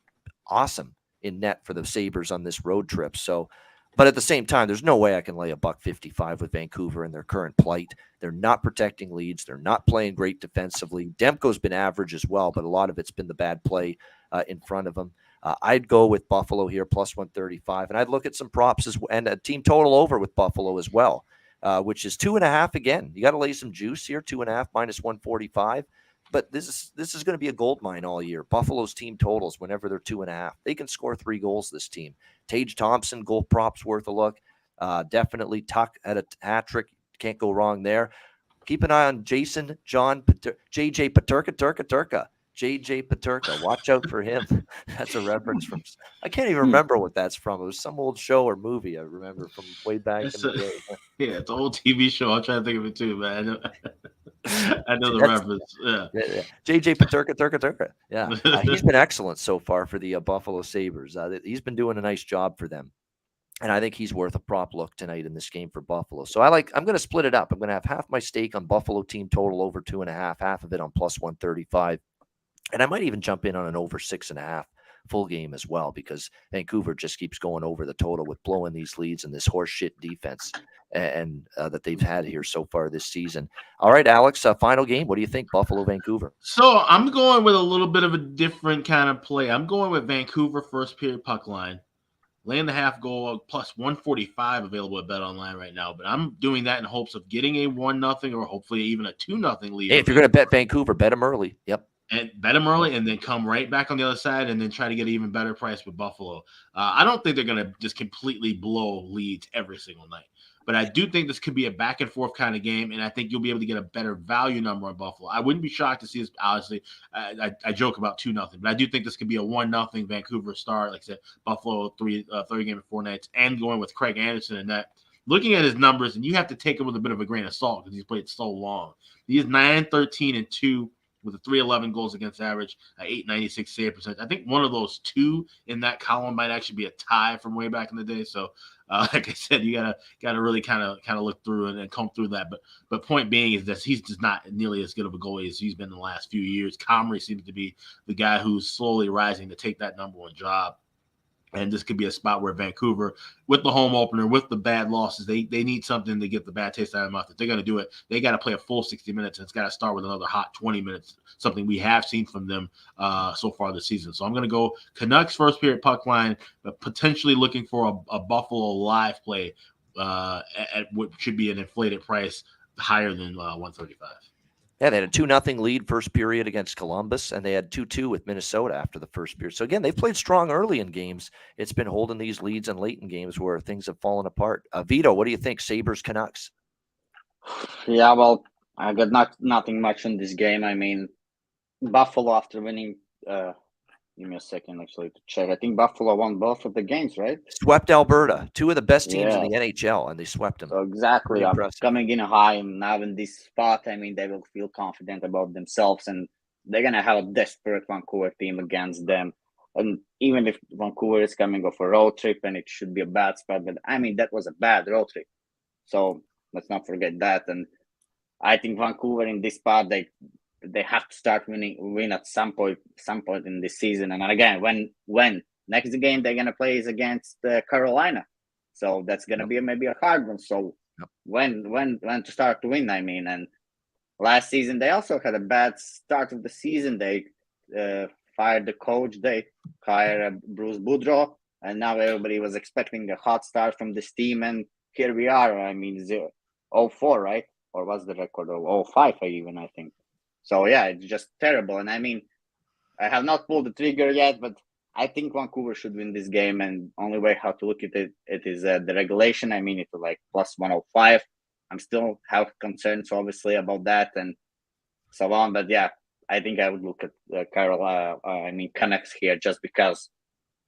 awesome in net for the Sabres on this road trip. So, but at the same time, there's no way I can lay $1.55 with Vancouver in their current plight. They're not protecting leads. They're not playing great defensively. Demko's been average as well, but a lot of it's been the bad play in front of them. I'd go with Buffalo here, plus 135, and I'd look at some props and a team total over with Buffalo as well, which is 2.5 again. You got to lay some juice here, 2.5 minus 145. But this is going to be a gold mine all year. Buffalo's team totals, whenever they're 2.5, they can score 3 goals. This team, Tage Thompson, goal props worth a look. Definitely Tuck at a hat trick. Can't go wrong there. Keep an eye on JJ Paterka. JJ Paterka. Watch out for him. That's a reference from. I can't even remember what that's from. It was some old show or movie I remember from way back in the day. Yeah, it's an old TV show. I'm trying to think of it too, man. I know the reference. Yeah. JJ Paterka. Yeah. He's been excellent so far for the Buffalo Sabres. He's been doing a nice job for them. And I think he's worth a prop look tonight in this game for Buffalo. So I'm going to split it up. I'm going to have half my stake on Buffalo team total over 2.5, half of it on plus 135. And I might even jump in on an over 6.5 full game as well, because Vancouver just keeps going over the total with blowing these leads and this horseshit defense and that they've had here so far this season. All right, Alex, final game. What do you think, Buffalo, Vancouver? So I'm going with a little bit of a different kind of play. I'm going with Vancouver first period puck line. Laying the half goal plus 145 available at Bet Online right now. But I'm doing that in hopes of getting a 1-0 or hopefully even a 2-0 lead. Hey, if you're going to bet Vancouver, bet them early. Yep. And bet them early and then come right back on the other side and then try to get an even better price with Buffalo. I don't think they're going to just completely blow leads every single night. But I do think this could be a back and forth kind of game, and I think you'll be able to get a better value number on Buffalo. I wouldn't be shocked to see this. Honestly, I joke about 2-0, but I do think this could be a 1-0 Vancouver start. Like I said, Buffalo third game in 4 nights, and going with Craig Anderson in that. Looking at his numbers, and you have to take him with a bit of a grain of salt because he's played so long. He is 9-13-2 with a 311 goals against average, 896 save percentage. I think one of those two in that column might actually be a tie from way back in the day. So, like I said, you gotta really kind of look through and comb through that. But point being is that he's just not nearly as good of a goalie as he's been in the last few years. Comrie seems to be the guy who's slowly rising to take that number one job. And this could be a spot where Vancouver, with the home opener, with the bad losses, they need something to get the bad taste out of their mouth. If they're going to do it, they got to play a full 60 minutes, and it's got to start with another hot 20 minutes, something we have seen from them so far this season. So I'm going to go Canucks first period puck line, but potentially looking for a Buffalo live play at what should be an inflated price higher than 135. Yeah, they had a 2-0 lead first period against Columbus, and they had 2-2 with Minnesota after the first period. So again, they've played strong early in games. It's been holding these leads in late in games where things have fallen apart. Vito, what do you think? Sabres, Canucks? Yeah, well, I got nothing much on this game. I mean, Buffalo after winning. Give me a second, actually, to check. I think Buffalo won both of the games, right? Swept Alberta, two of the best teams in the NHL, and they swept them. So exactly, coming in high and now in this spot, I mean, they will feel confident about themselves, and they're gonna have a desperate Vancouver team against them. And even if Vancouver is coming off a road trip, and it should be a bad spot, but I mean that was a bad road trip, so let's not forget that. And I think Vancouver in this spot, they have to start win at some point in this season. And again, when next game they're gonna play is against Carolina, so that's gonna be maybe a hard one. So when to start to win? I mean, and last season they also had a bad start of the season. They fired the coach. They hired Bruce Boudreau, and now everybody was expecting a hot start from this team, and here we are. I mean, 0-4, right? Or was the record of 0-5? I think. So, yeah, it's just terrible. And, I mean, I have not pulled the trigger yet, but I think Vancouver should win this game. And only way how to look at it is the regulation. I mean, it's like plus 105. I'm still have concerns, obviously, about that and so on. But, yeah, I think I would look at Canucks here just because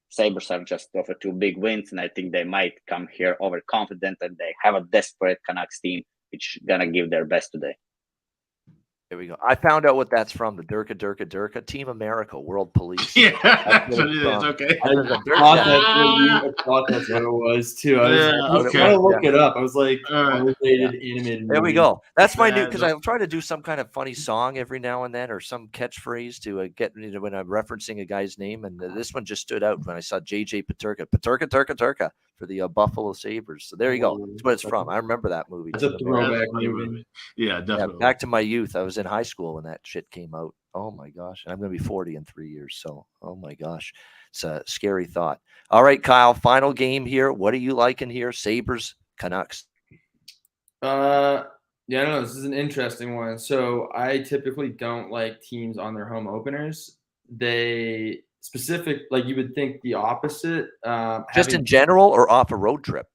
Sabres have just offered 2 big wins. And I think they might come here overconfident and they have a desperate Canucks team, which is going to give their best today. There we go. I found out what that's from. The Durka. Team America, World Police. Yeah, that's what it is. Okay. I thought that's what it was too. I was trying to look it up. I was like, animated. There we go. That's my new, because I'm trying to do some kind of funny song every now and then, or some catchphrase to get when I'm referencing a guy's name. And this one just stood out when I saw JJ Peterka for the Buffalo Sabres. So there you go. That's what it's from. I remember that movie. It's a throwback movie. Yeah, definitely. Yeah, back to my youth. I was in high school when that shit came out. Oh my gosh. And I'm going to be 40 in 3 years. So, oh my gosh. It's a scary thought. All right, Kyle, final game here. What are you liking here? Sabres, Canucks. Yeah, I don't know. This is an interesting one. So I typically don't like teams on their home openers. They specific, like you would think the opposite. Just in general or off a road trip?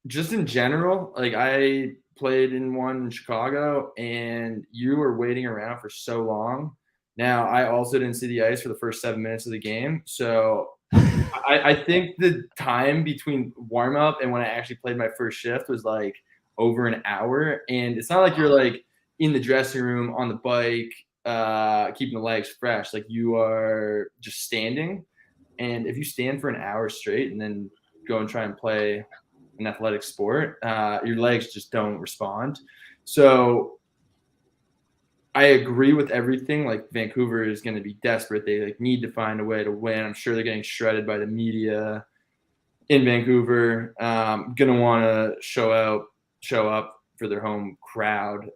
Just in general. Like I played in one in Chicago and you were waiting around for so long. Now I also didn't see the ice for the first 7 minutes of the game. So I think the time between warm up and when I actually played my first shift was like over an hour. And it's not like you're like in the dressing room on the bike, keeping the legs fresh. Like you are just standing. And if you stand for an hour straight and then go and try and play an athletic sport, your legs just don't respond. So I agree with everything. Like Vancouver is going to be desperate. They like need to find a way to win. I'm sure they're getting shredded by the media in Vancouver. Going to want to show up for their home crowd.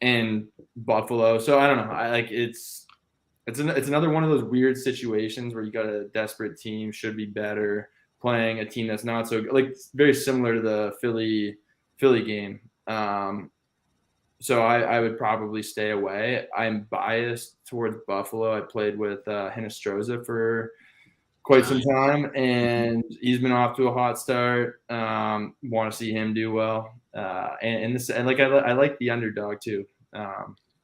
And Buffalo. So I don't know. I like it's another one of those weird situations where you got a desperate team, should be better, playing a team that's not so good. Like it's very similar to the Philly game. So I would probably stay away. I'm biased towards Buffalo. I played with Hinostroza for quite some time, and he's been off to a hot start. Want to see him do well, and I like the underdog too.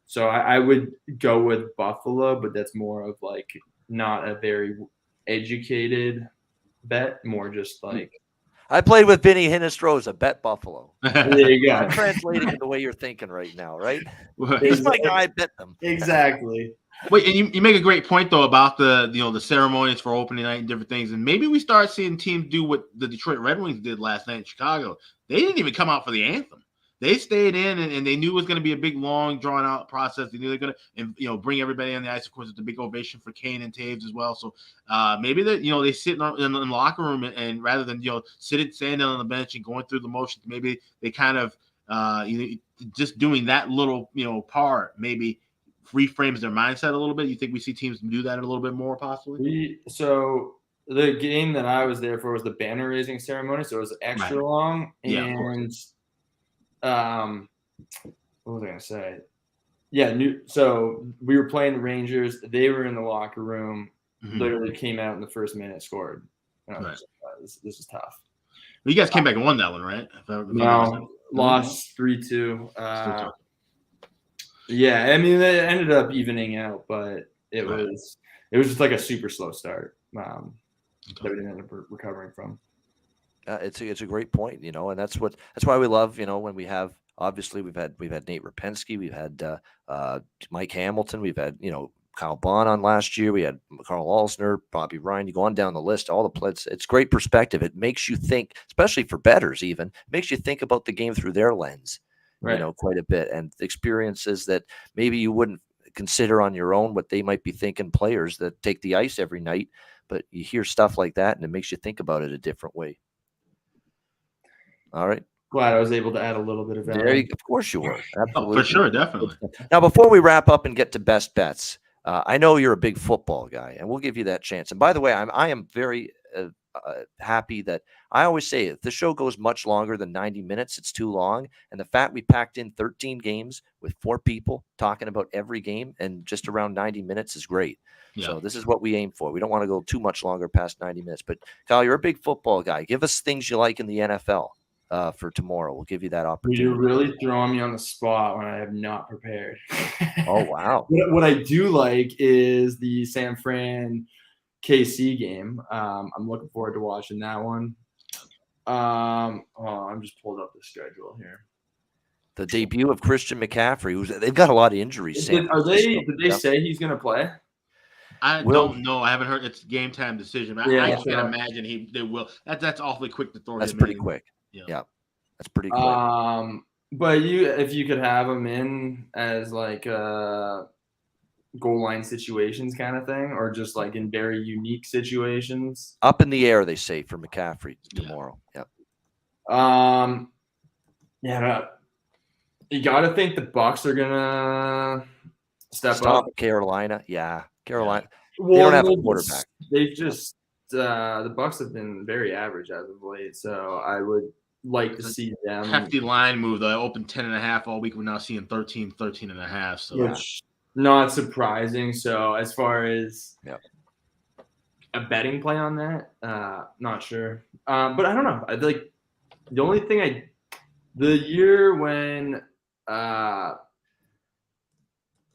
So I would go with Buffalo, but that's more of like not a very educated bet, more just like. I played with Vinny Hinestroza, bet Buffalo. There you go. I'm translating it the way you're thinking right now, right? He's my guy, bet them. Exactly. Wait, and you make a great point though about the ceremonies for opening night and different things, and maybe we start seeing teams do what the Detroit Red Wings did last night in Chicago. They didn't even come out for the anthem. They stayed in, and they knew it was going to be a big, long, drawn-out process. They knew they're going to, bring everybody on the ice. Of course, it's a big ovation for Kane and Taves as well. So maybe they sit in the locker room and rather than standing on the bench and going through the motions, maybe they kind of just doing that little part maybe reframes their mindset a little bit. You think we see teams do that a little bit more possibly? So the game that I was there for was the banner raising ceremony, so it was extra long. And what was I gonna say? Yeah, so we were playing the Rangers. They were in the locker room. Literally came out in the first minute, scored. This is tough. Well, you guys came back and won that one, right? No, lost 3-2. Yeah, I mean it ended up evening out, but it was just like a super slow start that we didn't end up recovering from. It's a great point, and that's why we love, when we have, obviously we've had Nate Rapensky, we've had Mike Hamilton, we've had, Kyle Bond on last year, we had Carl Alsner, Bobby Ryan, you go on down the list, all the players. It's great perspective. It makes you think, especially for bettors even, makes you think about the game through their lens, quite a bit, and experiences that maybe you wouldn't consider on your own, what they might be thinking, players that take the ice every night, but you hear stuff like that and it makes you think about it a different way. All right. Glad I was able to add a little bit of value. Of course you were. Absolutely. For sure, definitely. Now, before we wrap up and get to best bets, I know you're a big football guy, and we'll give you that chance. And by the way, I am very happy that I always say if the show goes much longer than 90 minutes, it's too long. And the fact we packed in 13 games with 4 people talking about every game and just around 90 minutes is great. Yeah. So this is what we aim for. We don't want to go too much longer past 90 minutes. But Kyle, you're a big football guy. Give us things you like in the NFL. For tomorrow, we'll give you that opportunity. You're really throwing me on the spot when I have not prepared. Oh wow! What I do like is the San Fran KC game. I'm looking forward to watching that one. I'm just pulled up the schedule here. The debut of Christian McCaffrey. They've got a lot of injuries. Did they say he's going to play? I don't know. I haven't heard. It's game time decision. I can't imagine they will. That's awfully quick to throw. That's pretty quick. Yeah, that's pretty quick. But if you could have him in as like goal line situations kind of thing, or just like in very unique situations, up in the air, they say for McCaffrey tomorrow. Yep. You got to think the Bucs are gonna step up. Carolina, Carolina. Well, they don't have a quarterback. They just the Bucs have been very average as of late, so I would like to see them. Hefty line move though. I opened 10.5 all week. We're now seeing 13.5. So which not surprising. So as far as a betting play on that, not sure. But I don't know. I like the only thing the year when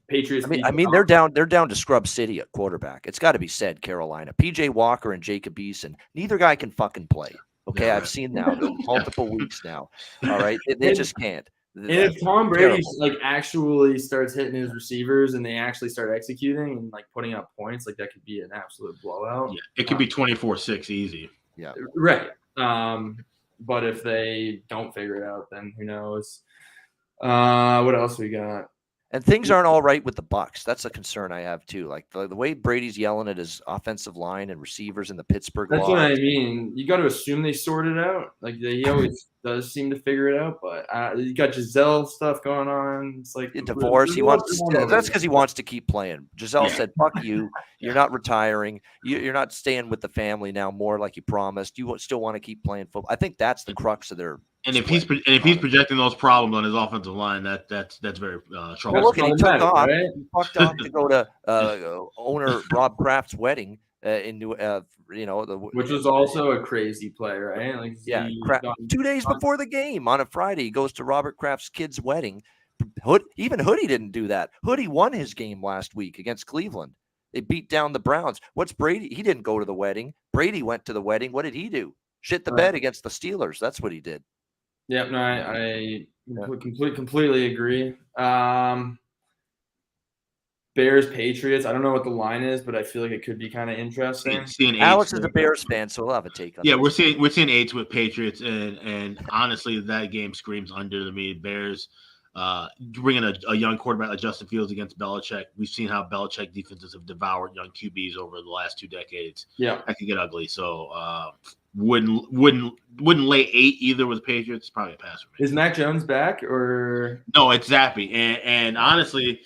Patriots. I mean, they're down to Scrub City at quarterback. It's got to be said, Carolina. PJ Walker and Jacob Eason. Neither guy can fucking play. Okay, I've seen now multiple weeks now. All right, they just can't. And if Tom Brady actually starts hitting his receivers and they actually start executing and like putting up points, like that could be an absolute blowout. Yeah, it could be 24-6 easy. Yeah, right. But if they don't figure it out, then who knows? What else we got? And things aren't all right with the Bucs. That's a concern I have too. Like the way Brady's yelling at his offensive line and receivers in the Pittsburgh. That's what I mean. You got to assume they sort it out. Like he always does seem to figure it out. But you got Giselle stuff going on. It's like divorce. That's because he wants to keep playing. Giselle said, "Fuck you. You're not retiring. You're not staying with the family now more like you promised. You still want to keep playing football." I think that's the crux of their. And if he's projecting those problems on his offensive line, that's very troublesome. Well, look, he took off. Right? He fucked off to go to owner Rob Kraft's wedding in New, which was also a crazy play, right? Like, yeah, he 2 days before the game on a Friday, he goes to Robert Kraft's kid's wedding. Even Hoodie didn't do that. Hoodie won his game last week against Cleveland. They beat down the Browns. What's Brady? He didn't go to the wedding. Brady went to the wedding. What did he do? Shit the bed against the Steelers. That's what he did. Yeah, no, I completely agree. Bears Patriots. I don't know what the line is, but I feel like it could be kind of interesting. Seeing Alex eights, is a Bears fan, so we'll have a take on yeah, this. we're seeing 8s with Patriots, and honestly, that game screams under to me. Bears bringing a young quarterback like Justin Fields against Belichick. We've seen how Belichick defenses have devoured young QBs over the last 2 decades. Yeah, that could get ugly. So wouldn't lay 8 either with the Patriots. It's probably a pass for me. Is Mac Jones back or no? It's Zappy, and honestly,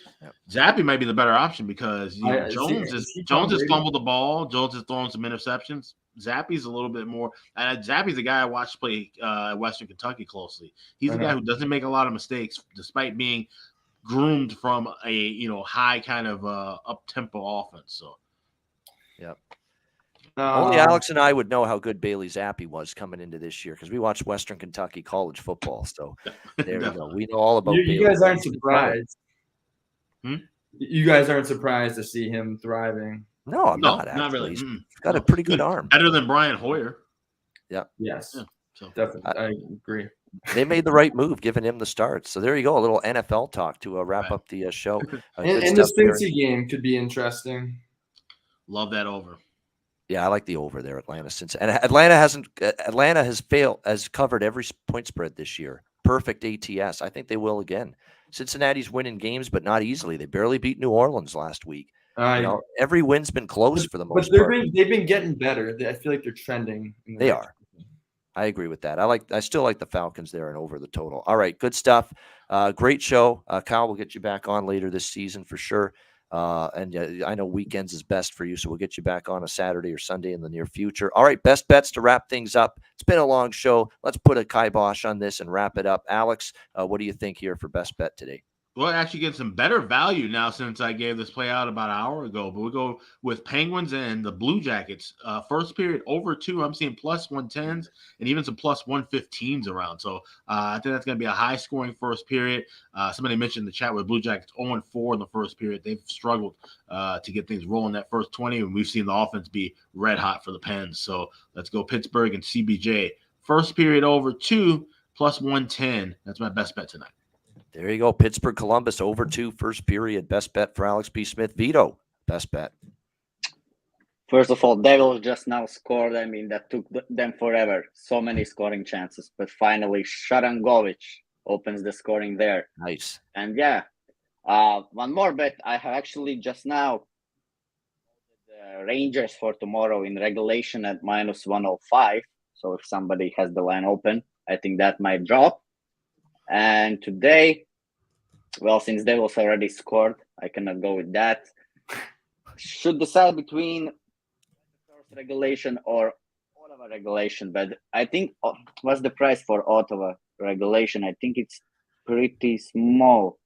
Zappy might be the better option because Jones has fumbled the ball. Jones has thrown some interceptions. Zappy's a little bit more. Zappy's the guy I watched play Western Kentucky closely. He's a guy who doesn't make a lot of mistakes, despite being groomed from a high kind of up tempo offense. So, yeah. Only Alex and I would know how good Bailey Zappi was coming into this year because we watched Western Kentucky college football. So there you go. We know all about Bailey. You guys aren't surprised. You guys aren't surprised to see him thriving. No, I'm not. Actually. Not really. He's got a pretty good arm. Better than Brian Hoyer. Yeah. Yes. Yeah, so. Definitely. I agree. They made the right move, giving him the start. So there you go. A little NFL talk to wrap up the show. And the Cincy game could be interesting. Love that over. Yeah, I like the over there, Atlanta. And Atlanta has covered every point spread this year. Perfect ATS. I think they will again. Cincinnati's winning games, but not easily. They barely beat New Orleans last week. Every win's been close for the most part. But they've been getting better. I feel like they're trending. They are. I agree with that. I still like the Falcons there and over the total. All right, good stuff. Great show. Kyle, we'll get you back on later this season for sure. And I know weekends is best for you, so we'll get you back on a Saturday or Sunday in the near future. All right, best bets to wrap things up. It's been a long show. Let's put a kibosh on this and wrap it up. Alex, what do you think here for best bet today? We'll actually get some better value now since I gave this play out about an hour ago. But we'll go with Penguins and the Blue Jackets. First period over 2. I'm seeing plus 110s and even some plus 115s around. So I think that's going to be a high scoring first period. Somebody mentioned in the chat with Blue Jackets 0-4 in the first period. They've struggled to get things rolling that first 20. And we've seen the offense be red hot for the Pens. So let's go Pittsburgh and CBJ. First period over 2 plus 110. That's my best bet tonight. There you go. Pittsburgh, Columbus, over 2 first period. Best bet for Alex B. Smith. Vito, best bet. First of all, Devils just now scored. I mean, that took them forever. So many scoring chances. But finally, Sharangovic opens the scoring there. Nice. And yeah, one more bet. I have actually just now the Rangers for tomorrow in regulation at minus 105. So if somebody has the line open, I think that might drop. And today, well, since Devils already scored, I cannot go with that. Should decide between regulation or Ottawa regulation, but I think what's the price for Ottawa regulation? I think it's pretty small.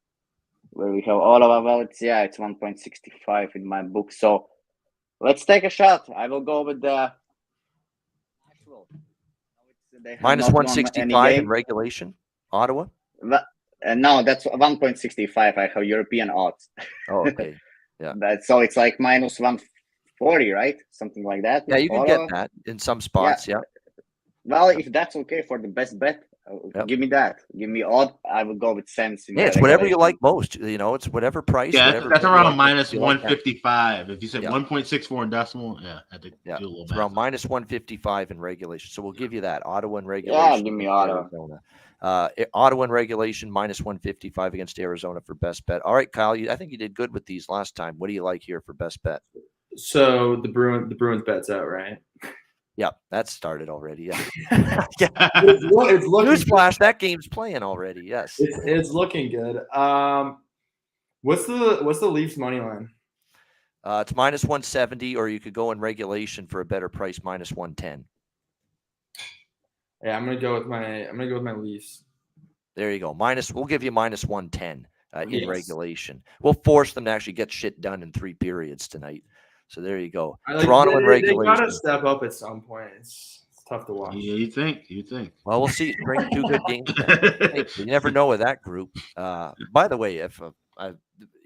Where we have Ottawa, well, it's 1.65 in my book. So let's take a shot. I will go with the actual. Minus 165 in regulation. Ottawa? No, that's 1.65. I have European odds. Oh, okay. Yeah. So it's like minus 140, right? Something like that. Yeah, you can get that in some spots. Yeah. Well, if that's okay for the best bet, give me that. Give me odd. I will go with sense. Yeah, it's whatever you like most. It's whatever price. Yeah, whatever that's around like minus 155. If you said 1.64 in decimal, I think do a little it's around minus 155 in regulation. So we'll give you that. Ottawa in regulation. Yeah, give me Ottawa. Ottawa in regulation, minus 155 against Arizona for best bet. All right, Kyle, I think you did good with these last time. What do you like here for best bet? So the Bruins bet's out, right? Yeah, that started already. Yeah. It's looking Newsflash, that game's playing already. Yes. It's looking good. What's the Leafs money line? It's minus 170, or you could go in regulation for a better price, minus 110. Yeah, I'm gonna go with my Leafs. There you go. We'll give you minus 110 in regulation. We'll force them to actually get shit done in 3 periods tonight. So there you go. I like, Toronto in they regulation. gotta step up at some point. It's tough to watch. Yeah, you think. Well, we'll see. Bring 2 good games. Hey, you never know with that group. By the way, if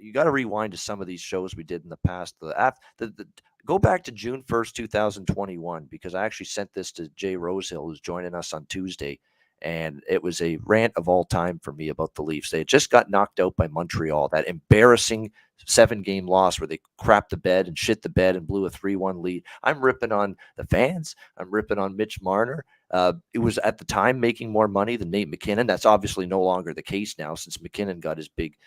you got to rewind to some of these shows we did in the past. Go back to June 1st, 2021, because I actually sent this to Jay Rosehill, who's joining us on Tuesday. And it was a rant of all time for me about the Leafs. They had just got knocked out by Montreal, that embarrassing 7-game loss where they crapped the bed and shit the bed and blew a 3-1 lead. I'm ripping on the fans. I'm ripping on Mitch Marner. It was at the time making more money than Nate McKinnon. That's obviously no longer the case now since McKinnon got his big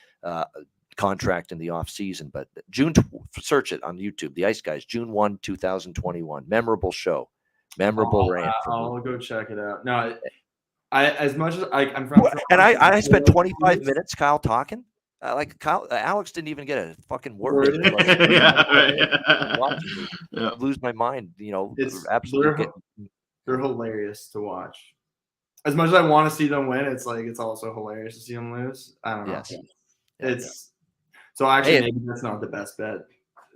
contract in the offseason. But search it on YouTube, The Ice Guys, June 1, 2021. Memorable show. Memorable rant. I'll go check it out. No, as much as I'm from, and I spent 25 minutes, Kyle, talking. Alex didn't even get a fucking word. Lose my mind. It's absolutely. They're hilarious to watch. As much as I want to see them win, it's also hilarious to see them lose. I don't know. Yes. So actually, maybe that's not the best bet.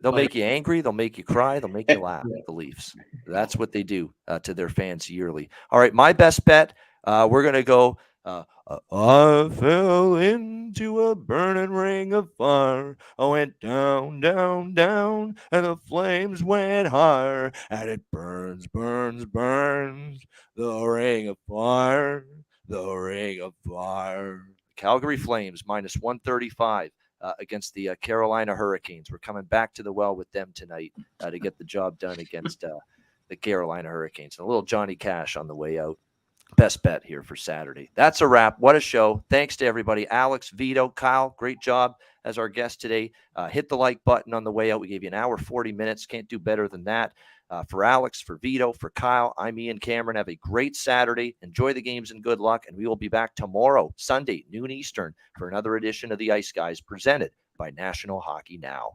They'll make you angry. They'll make you cry. They'll make you laugh. The Leafs. That's what they do to their fans yearly. All right, my best bet. We're going to go, I fell into a burning ring of fire. I went down, down, down, and the flames went higher. And it burns, burns, burns, the ring of fire, the ring of fire. Calgary Flames minus 135 against the Carolina Hurricanes. We're coming back to the well with them tonight to get the job done against the Carolina Hurricanes. And a little Johnny Cash on the way out. Best bet here for Saturday. That's a wrap. What a show. Thanks to everybody. Alex, Vito, Kyle, great job as our guest today. Hit the like button on the way out. We gave you an hour, 40 minutes. Can't do better than that. For Alex, for Vito, for Kyle, I'm Ian Cameron. Have a great Saturday. Enjoy the games and good luck. And we will be back tomorrow, Sunday, noon Eastern, for another edition of the Ice Guys presented by National Hockey Now.